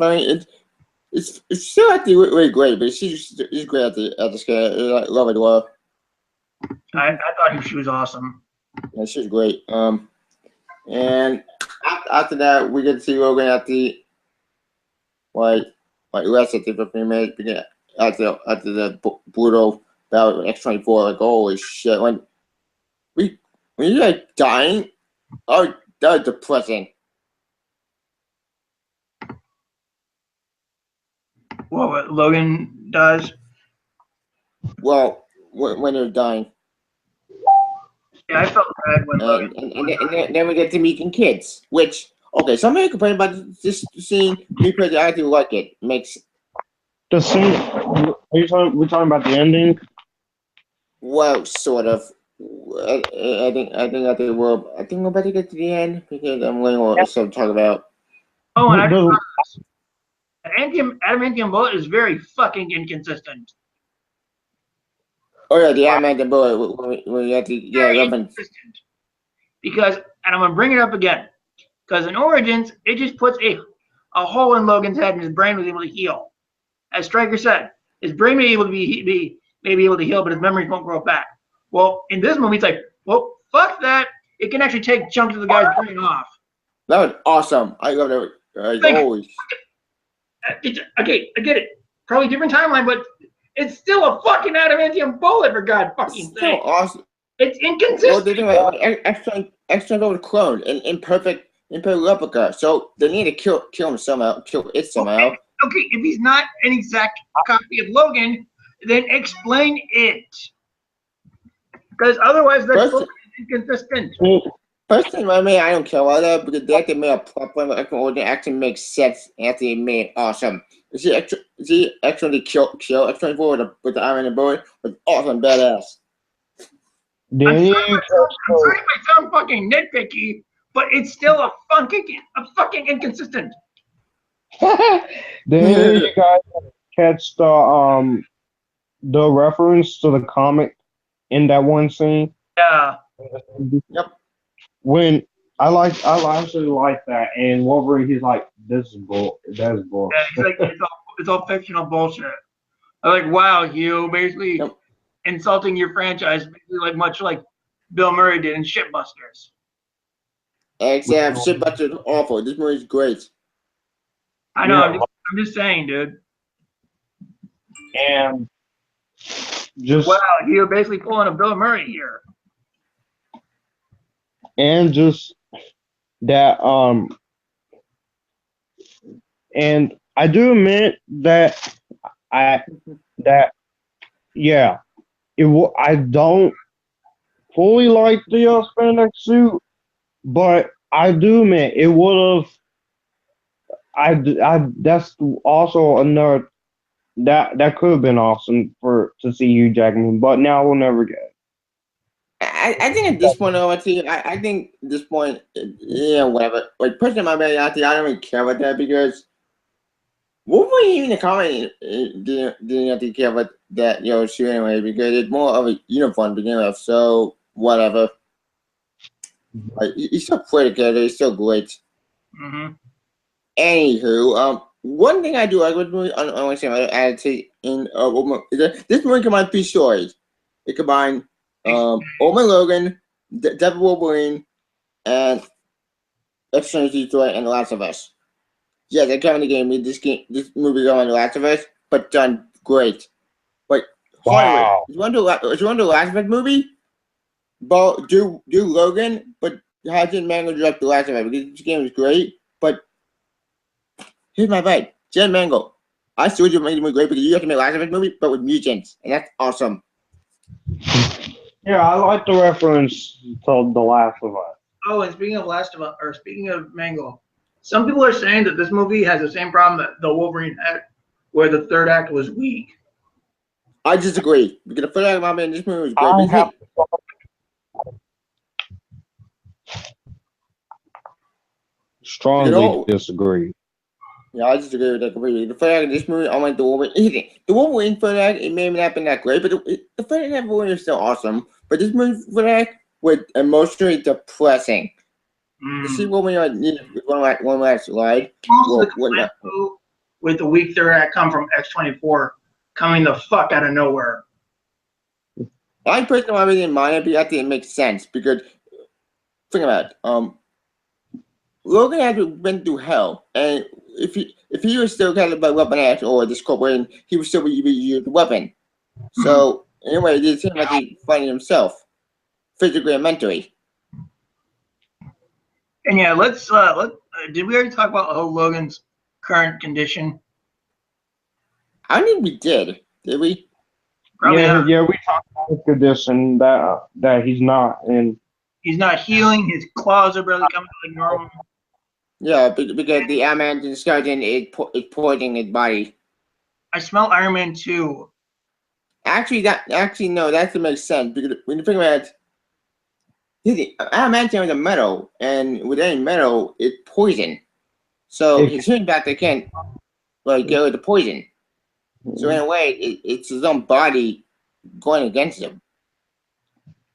it's still actually really great, but she's great at the scale. I love it. I thought she was awesome. Yeah, she's great. And after that, we get to see Logan at the rest of the 15 minutes after the brutal battle with X-24. Like, holy shit! When you're like dying, oh, that was depressing. What Logan does? Well, when you're dying. Yeah, I felt bad when Logan. And then we get to meeting kids, which somebody complained about this scene. Me personally, I do like it. Makes the scene. Are we talking about the ending? Well, sort of. I think we're about to get to the end because I'm going to talk about. Oh, and adamantium bullet is very fucking inconsistent. Oh yeah, the adamantium bullet when we have to inconsistent. Because, and I'm gonna bring it up again, because in Origins it just puts a hole in Logan's head and his brain was able to heal. As Stryker said, his brain may be able to heal, but his memories won't grow back. Well, in this movie, it's like, well, fuck that. It can actually take chunks of the guy's brain off. That was awesome. I love it. Always. Okay, I get it. Probably different timeline, but it's still a fucking adamantium bullet, for God fucking sake. So awesome. It's inconsistent. Well, they're doing extra over clone in imperfect replica, so they need to kill him somehow, kill it somehow. Okay, if he's not an exact copy of Logan, then explain it. Because otherwise, that's inconsistent. Personally, I don't care about that because they have to make a proper actually makes sense after they made it awesome. Is he actually kill X-24 with the iron and bullet? Was awesome, badass. I'm sorry if I sound fucking nitpicky, but it's still a fucking inconsistent. Did you guys catch the reference to the comic in that one scene? Yeah. Yep. When I actually like that, and Wolverine, he's like, "That's bull." Yeah, he's like, it's all fictional bullshit. I'm like, wow, you basically insulting your franchise, basically much like Bill Murray did in Shitbusters. Except Shitbusters is awful. This movie's great. I know. Yeah. I'm just saying, dude. And Just Wow, you're basically pulling a Bill Murray here. and just that and I do admit that I that yeah I don't fully like the spandex suit, but I do admit it would have. I that's also another that could have been awesome to see Hugh Jackman, but now we'll never get it. I think at this point, I think at this point, yeah, whatever. Like, personally, my man, I don't really care about that because Wolverine even the comic didn't have to care about that, shoot anyway, because it's more of a uniform to begin with, so whatever. Like, he's still pretty good, he's still great. Mm-hmm. Anywho, one thing I do like with the movie, I want to say my attitude in this movie combined 3 stories. It combined Oakland Logan, Devil Wolverine, and Extremity Detroit and The Last of Us. Yeah, they're coming to game. This movie going The Last of Us, but done great. Like, Wow. if you want to do Last of Us movie, but do Logan, but Hudson Mango direct The Last of Us because this game is great. But here's my bite, Jen Mango. I still do make the movie great because you have to make Last of Us movie, but with mutants, and that's awesome. Yeah, I like the reference to The Last of Us. Oh, and speaking of Mango, some people are saying that this movie has the same problem that the Wolverine had, where the third act was weak. I disagree because the third act of this movie was great. Strongly disagree. Yeah, I disagree with that completely. The third act of this movie, I like the Wolverine. The Wolverine third act, it may have not been that great, but the third act of Wolverine is still awesome. But this movie third act was emotionally depressing. You see Wolverine one last slide. Most of the complaints with the weak third act come from X-24 coming the fuck out of nowhere. I personally didn't mind it, but I think it makes sense because think about it. Logan had been through hell, and if he was still kind of by Weapon X or this corporation, he would still be using the weapon. So anyway, it did seem like he fighting himself, physically and mentally. And yeah, let's did we already talk about Logan's current condition? I think we did we? Probably yeah, not. yeah, we talked about his condition that he's not in. He's not healing. His claws are barely coming like normal. Yeah, because the adamantium skeleton is poisoning his body. I smell Iron Man 2. Actually, no, that doesn't make sense because when you think about it, adamantium is a metal, and with any metal, it's poison. So his healing factor can't get rid of the poison. So in a way, it's his own body going against him.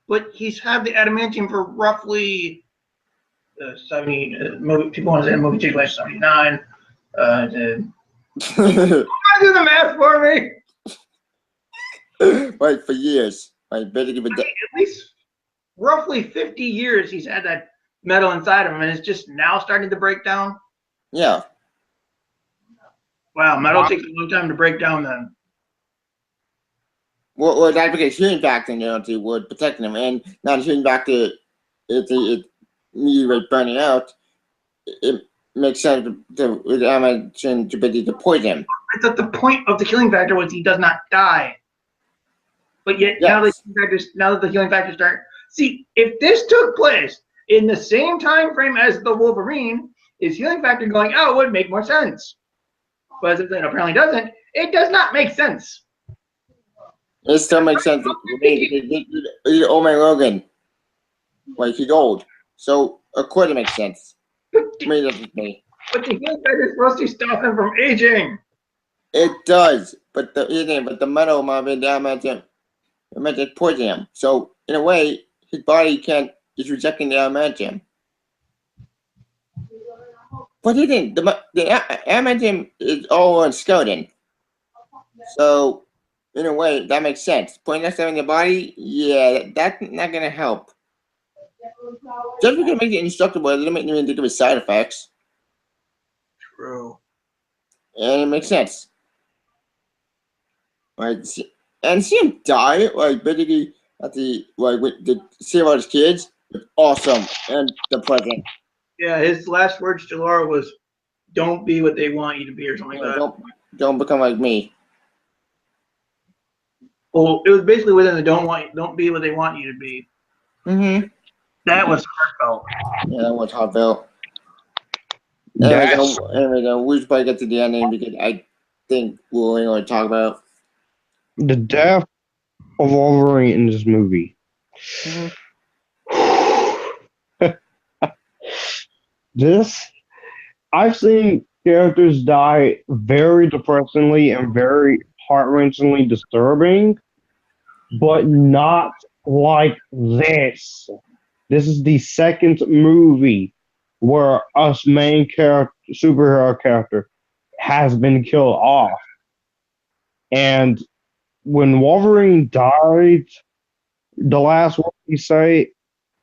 But he's had the adamantium for roughly 70. People want to say the movie takes place 79. Do the math for me. Right, for years. Right, basically at least roughly 50 years he's had that metal inside of him, and it's just now starting to break down. Yeah. Wow, metal takes a long time to break down then. Well, that's because healing factor, would protect him, and now the healing factor, it meteorite burning out. It makes sense to poison him. I thought the point of the healing factor was he does not die. But yet now that the healing factor start. See, if this took place in the same time frame as the Wolverine, his healing factor going out would make more sense. But as it apparently doesn't, it does not make sense. It still makes sense to me because he's old man Logan. Like, he's old. So, of course it makes sense. But the healing factor is supposed to stop him from aging. It does. But the metal might be adamantium. It meant to poison him. So, in a way, his body is rejecting the adamantium. But he didn't. The adamantium is all on skeleton. So, in a way, that makes sense. Putting that stuff in your body, yeah, that's not going to help. Just because it makes it indestructible, it doesn't make you think of its side effects. True. And it makes sense. Right? and see him die, like basically at the like with the save all his kids, was awesome and depressing. Yeah, his last words to Laura was, "Don't be what they want you to be," or something like that. Don't become like me. Well, it was basically within the don't be what they want you to be. Mm-hmm. That was heartfelt. Yeah, that was heartfelt. That's Anyway, we should probably get to the ending because I think we'll only want to talk about. the death of Wolverine in this movie. Mm-hmm. I've seen characters die very depressingly and very heart-wrenchingly disturbing, but not like this. This is the second movie where us main character, superhero character, has been killed off. And when Wolverine died, the last word he said,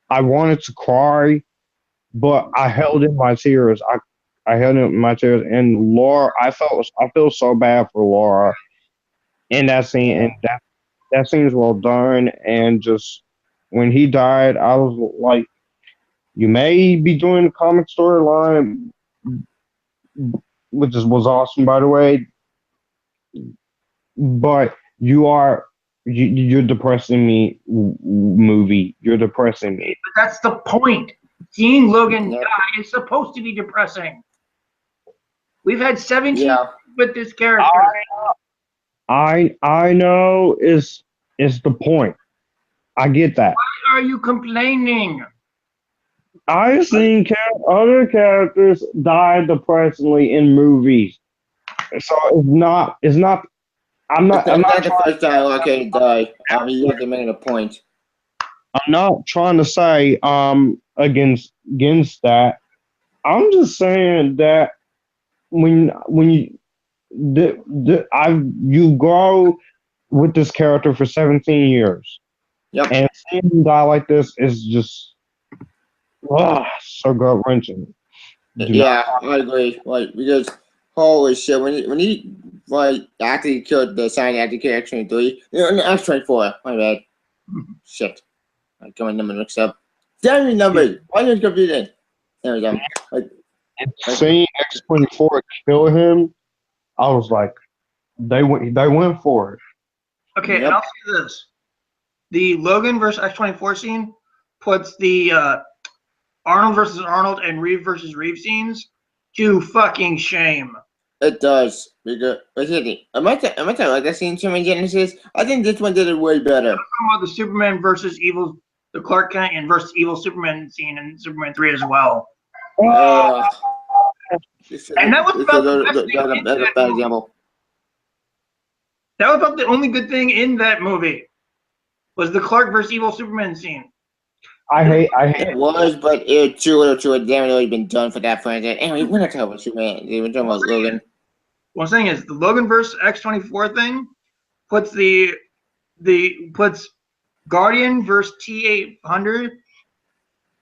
I wanted to cry, but I held in my tears. I held in my tears, and Laura, I feel so bad for Laura in that scene, and that scene is well done. And just when he died, I was like, you may be doing the comic storyline, which was awesome, by the way, but you're depressing me, movie. You're depressing me. But that's the point. Seeing Logan die is supposed to be depressing. We've had 17 with this character. I know is the point. I get that. Why are you complaining? I've seen other characters die depressingly in movies, so it's not. I'm not the first time okay die. You have to make a point. I'm not trying to say against that. I'm just saying that when you you grow with this character for 17 years. Yep. And seeing him die like this is just so gut wrenching. Yeah, I agree. Like because holy shit, when he like actually killed the sign after X-23, X-24, my bad. Shit. I got my number mixed up. Damn your numbers! Why are you confusing? There we go. Seeing X-24 kill him, I was like, they went for it. Okay, and I'll say this: the Logan versus X-24 scene puts the Arnold versus Arnold and Reeve versus Reeve scenes to fucking shame. It does. Because am I talking like that scene Superman Genesis? I think this one did it way better. I'm talking about the Superman versus evil, the Clark Kent and versus evil Superman scene in Superman 3 as well. And that was about the best example. That was about the only good thing in that movie. Was the Clark versus evil Superman scene. I hate it was, but it was too little too damn it already been done for that franchise. Anyway, we're not talking about Superman. We're talking about Logan. What I'm saying is the Logan versus X-24 thing puts puts Guardian versus T-800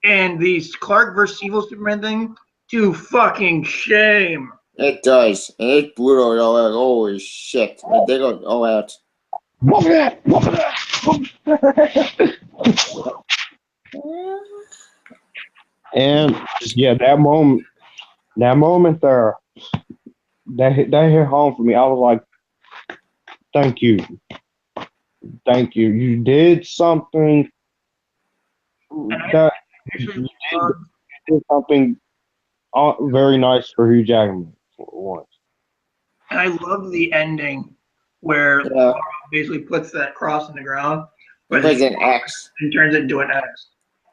and the Clark versus evil Superman thing to fucking shame. It does. And it's brutal. Like, holy shit. Like, they go all out. And yeah, that moment there, that hit home for me. I was like, thank you. You did something that you did something very nice for Hugh Jackman for once. And I love the ending where Laura basically puts that cross in the ground. It was an X. And turns it into an X.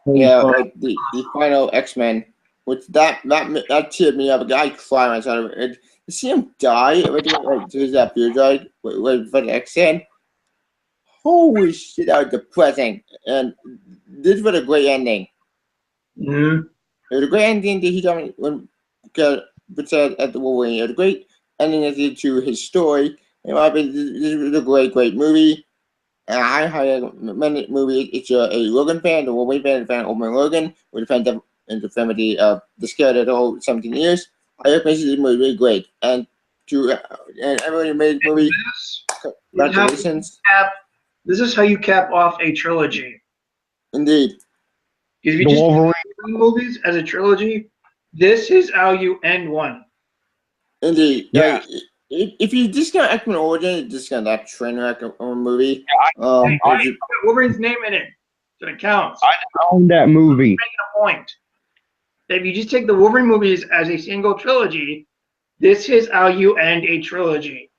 Yeah, like the final X-Men, which that teared me up. I cried myself. To see him die, like to that beer drug with the X-Men. Holy shit, that was depressing. And this was a great ending. Mm-hmm. It was a great ending that he done when said at the Wolverine. It was a great ending to his story. This was a great movie. And I highly recommend the movie. It's a Logan fan, a Wolverine fan, a fan of Oakland Logan, with a fan of the family of the scare the whole 17 years. I recommend this movie really great. And everybody who made this movie, Congratulations. This is how you cap off a trilogy. Indeed. If you The just Wolverine. movies as a trilogy, this is how you end one. Indeed. Yeah. If you discount X-Men Origins, you discount that train wreck of a movie. Wolverine's name in it, so it counts. I own that movie. Making a point. If you just take the Wolverine movies as a single trilogy, this is how you end a trilogy.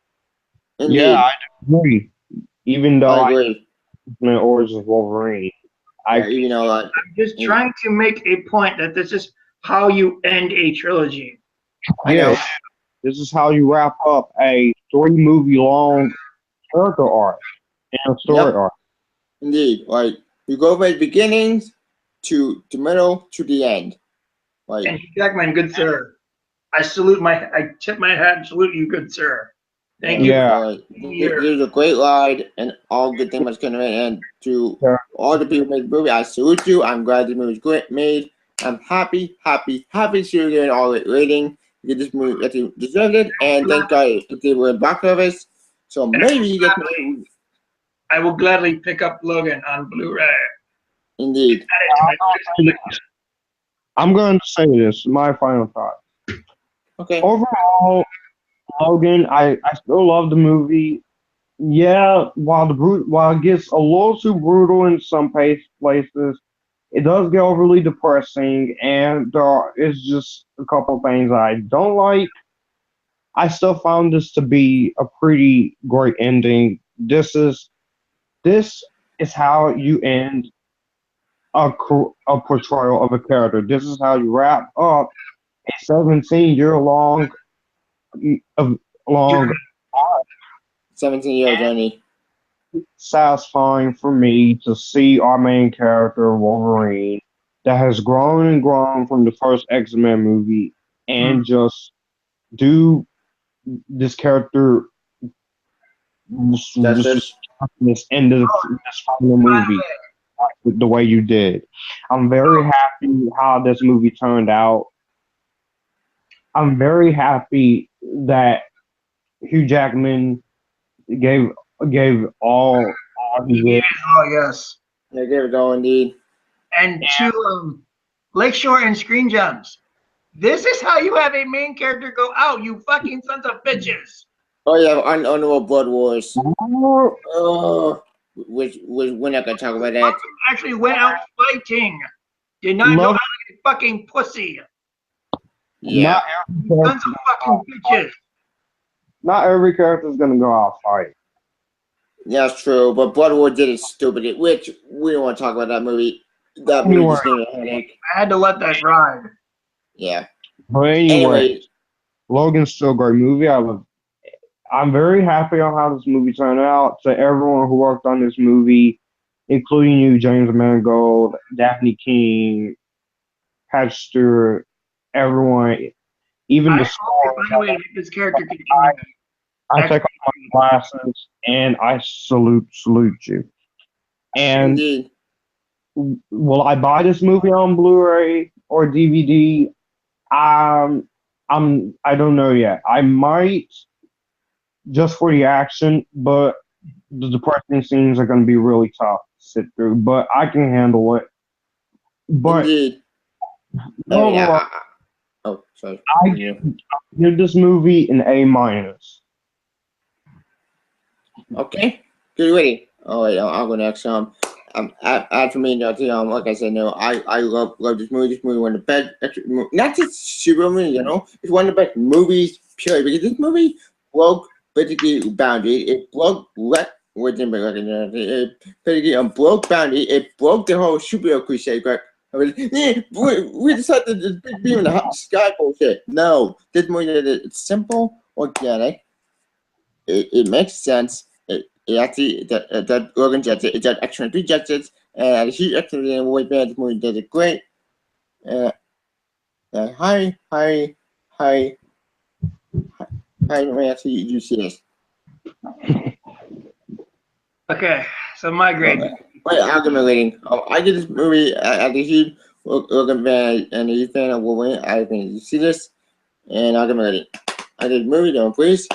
Indeed. Yeah, I agree. Even though I agree. X-Men Origins Wolverine. Even though I'm just trying to make a point that this is how you end a trilogy. I know. This is how you wrap up a 3-movie long character arc and story arc. Indeed. Like you go from the beginnings to the middle to the end. Like And Hugh Jackman, good sir. I tip my hat and salute you, good sir. Thank you. Yeah. There's a great ride and all good things that's gonna and to all the people who made the movie, I salute you. I'm glad the movie was great made. I'm happy to see you getting all the rating. This movie that you deserved it, and thank God they were in box office. So maybe you get I will gladly pick up Logan on Blu-ray. Indeed. I'm going to say this, my final thought. Okay. Overall, Logan, I still love the movie. Yeah, while it gets a little too brutal in some places, it does get overly depressing, and there is just a couple of things I don't like. I still found this to be a pretty great ending. This is how you end a portrayal of a character. This is how you wrap up a 17-year-long 17-year journey. Satisfying for me to see our main character, Wolverine, that has grown and grown from the first X-Men movie, and just do this character this end of this final movie the way you did. I'm very happy how this movie turned out. I'm very happy that Hugh Jackman gave all he did. Oh yes. Yeah, give it go indeed. And to Lakeshore and Screen Gems. This is how you have a main character go out, you fucking sons of bitches. Oh yeah, Honorable Blood Wars. Which we're not gonna talk about that. Actually went out fighting. Did not go out like a fucking pussy. Yeah. Sons of fucking bitches. Not every character is gonna go out fight. Yeah, that's true. But Blood War did it stupid, which we don't want to talk about that movie. That movie just gave me a headache. I had to let that ride. Yeah. But anyway, Logan's still a great movie. I'm very happy on how this movie turned out. To everyone who worked on this movie, including you, James Mangold, Daphne King, Pat Stewart, everyone, even the score. This character I take off my glasses and I salute you. And indeed. Will I buy this movie on Blu-ray or DVD? I don't know yet. I might, just for the action, but the depressing scenes are going to be really tough to sit through. But I can handle it. But indeed. Sorry. I give this movie an A-. Okay. Good ready. Oh wait, I'll go next. After me, like I said, no, I love this movie. This movie one of the best, not just super movie, it's one of the best movies, period. Because this movie broke basically boundary. It broke broke boundary. It broke the whole superhero cliche. We decided to be in the sky bullshit. No, this movie it's simple, organic. It makes sense. It actually that Logan gets it. It does extra 3 gets and he actually way bad. This movie does it great. Hi. Actually, you see this. Okay, so my grade. Wait, I'll give my rating. I give this movie as a huge Logan fan and a huge fan of Wolverine. I think you see this, and I'll give my rating. I give the movie, don't please.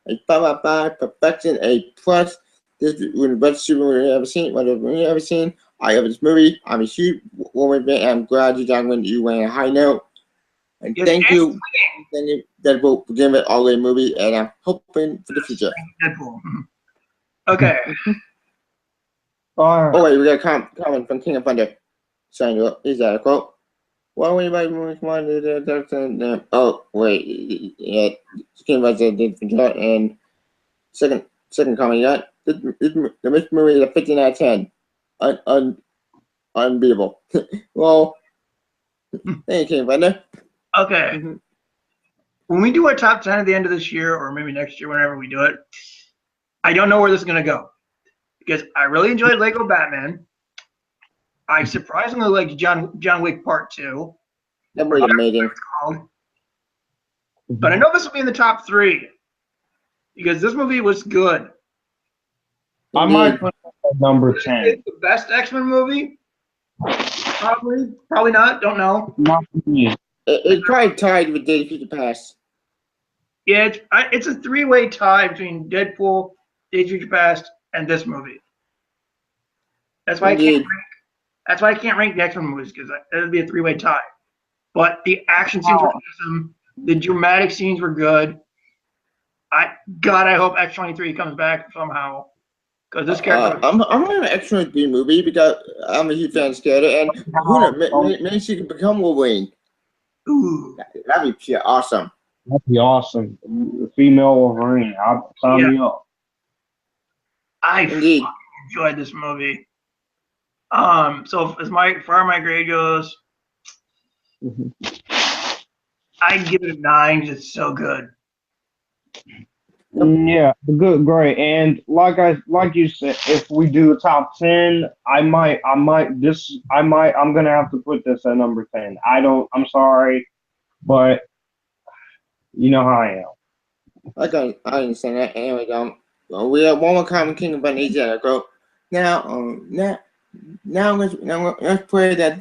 a 5/5, perfection, a plus. This is one of the best supermovies I've ever seen. One of the movie I've ever seen. I love this movie. I'm a huge Wolverine fan. And I'm glad you went a high note. And thank you, Deadpool, for giving it all the movie. And I'm hoping for the future. Deadpool. Okay. Alright. Oh wait, we got a comment from King of Thunder. Saying, is that a quote? Well, anybody want to oh wait, yeah, King of Thunder did forget. And second comment, yeah, the movie is a 15 out of 10. Unbeatable. Well, thank you, King of Thunder. Okay. When we do our top 10 at the end of this year, or maybe next year, whenever we do it, I don't know where this is going to go. Because I really enjoyed Lego Batman. I surprisingly liked John Wick Part 2. That was amazing. But I know this will be in the top 3. Because this movie was good. I might put it at number 10. It's the best X-Men movie? Probably not. Don't know. Not for me. It's probably tied with Days of Future Past. Yeah, it's a 3-way tie between Deadpool, Days of Future Past, and this movie. That's why I can't rank the X-Men movies, because that would be a 3-way tie. But the action scenes were awesome. The dramatic scenes were good. I hope X-23 comes back somehow. Because this character. I'm on an X-23 movie because I'm a huge fan of Skater, and who knows, maybe she can become Wolverine. Ooh. That'd be pure awesome. That'd be awesome. Female Wolverine. I'll sign me up. I enjoyed this movie. So as far my grade goes, I'd give it a 9 because it's so good. Yeah, good, great. And like you said, if we do a top 10, I'm gonna have to put this at number 10. I'm sorry, but you know how I am. I understand that. Anyway, we have one more common king of Bunny go. Now let's pray that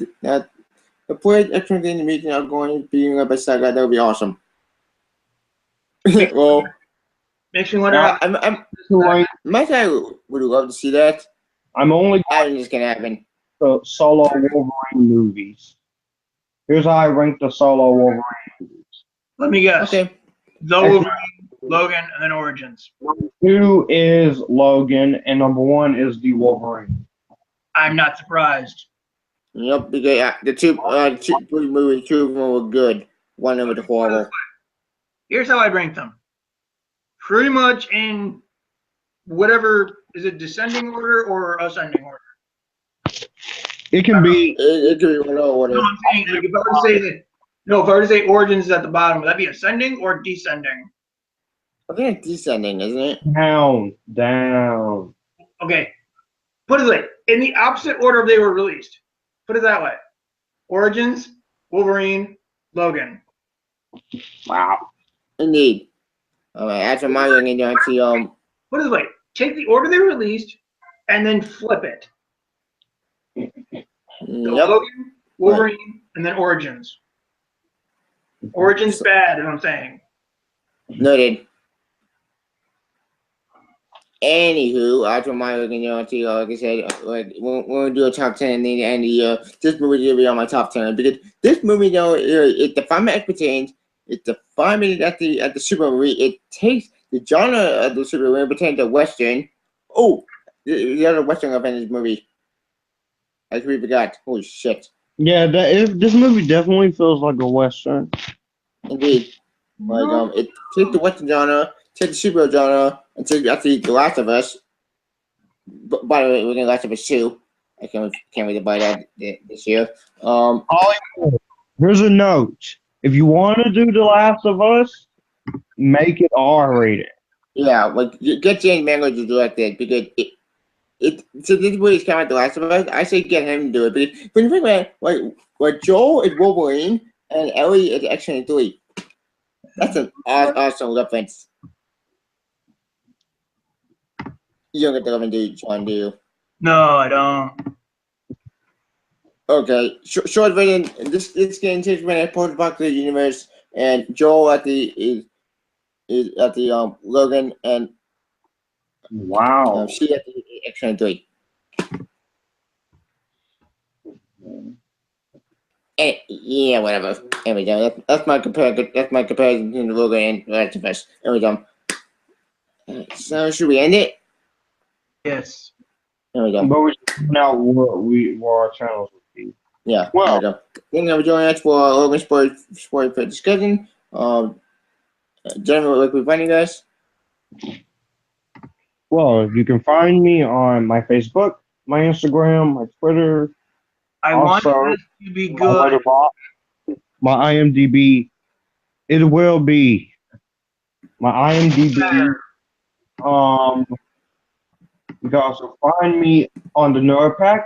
the players extra in the meeting are going to be led by Saga. That would be awesome. Well, makes me wonder. Might I would love to see that. I don't think it's gonna happen. The solo Wolverine movies. Here's how I rank the solo Wolverine movies. Let me guess. Okay. The Wolverine, Logan, and then Origins. Number 2 is Logan, and number 1 is the Wolverine. I'm not surprised. Yep, because the two movies, 2 of them were good. One of them was horrible. Here's how I rank them. Pretty much in whatever, is it descending order or ascending order? It can be. It could be one order. No, I'm saying, like, if I were to say Origins is at the bottom, would that be ascending or descending? I think it's descending, isn't it? Down. Okay. Put it this way. In the opposite order they were released. Put it that way. Origins, Wolverine, Logan. Wow. Indeed. Alright, after my young and put it this way. Take the order they were released and then flip it. Yep. Logan, Wolverine, and then Origins. Origins bad, is what I'm saying. Noted. Anywho, after my like I said, we're gonna do a top 10 at the end of the year. This movie is gonna be on my top 10 because this movie, though, it defined my expectations. It defined me at the super movie. It takes the genre of the super movie, pertaining to Western. Oh, the other Western event in this movie. I completely forgot. Holy shit. Yeah, this movie definitely feels like a Western. Indeed. Like, it takes the Western genre, takes the superhero genre, and takes actually The Last of Us. By the way, we're getting Last of Us 2. I can't wait to buy that this year. Here's a note. If you want to do The Last of Us, make it R-rated. Yeah, like, get James Mangold to direct it, because so this movie is kind of like The Last of Us. I say get him to do it, because when you think about it, like Joel is Wolverine and Ellie is X-23. That's an awesome reference. You don't get the reference, do you, Shawn, do you? No, I don't. Okay, short version. This game takes place in a post-apocalyptic universe, and Joel is at the Logan, and Wow. she at the X23. Yeah, whatever. Anyway, that's my comparison. That's my comparison between the Logan and the rest of us. Anyway, so should we end it? Yes. There we go. But we should find out what our channels would be. Yeah. Well, there we go. Thank you for joining us for Logan Sport for discussion. Gentlemen, where can we find you guys? well, you can find me on my Facebook, my Instagram, my Twitter, I also want this to be my good. Letterboxd, my IMDb. It will be my IMDb. You can also find me on the NerdPack.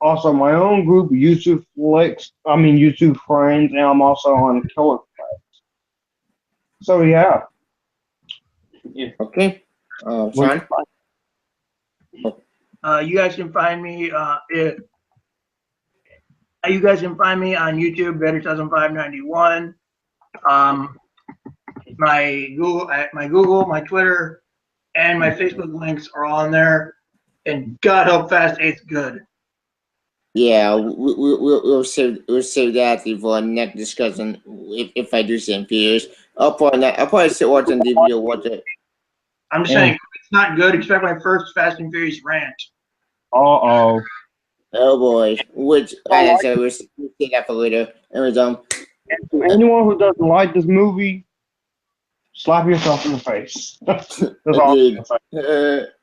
Also, my own group, YouTube Friends, and I'm also on Killer Flex. So yeah. Okay. Shawn? You guys can find me. You guys can find me on YouTube, Better200591. My Google, my Twitter, and my Facebook links are on there. And God help Fast 8's good. Yeah, we'll save that for next discussion. If I do see in years, I'll probably sit watching the video. Watch it. I'm just saying, if it's not good. Expect my first Fast and Furious rant. Oh boy, which I said we'll see that for later. Anyways, anyone who doesn't like this movie, slap yourself in the face. That's all.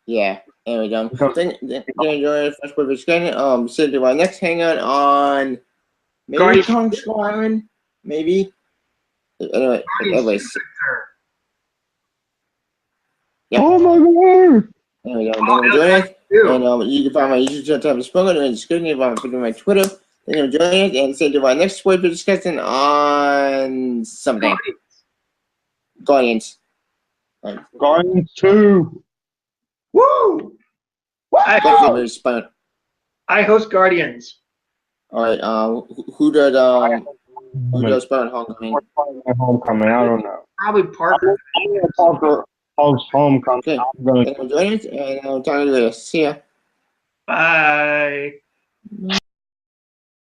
Yeah. Anyway, thank you for first part of discussion. So to our next hangout on maybe Kong Squadron, maybe. Anyway, anyways. Yeah. Oh my god! Anyway, thank you for joining us. And you can find my YouTube channel Tevya Smolka in the description. You can find my Twitter. Thank you for joining us, and stay to our next sport for discussion on something. Guardians. Guardians 2. Woo! I host Guardians. All right. Who does Spider Homecoming? Homecoming. I don't know. Probably Parker. Parker hosts Homecoming. Okay. Thank you for joining us, and I'll talk to you later. See ya. Bye.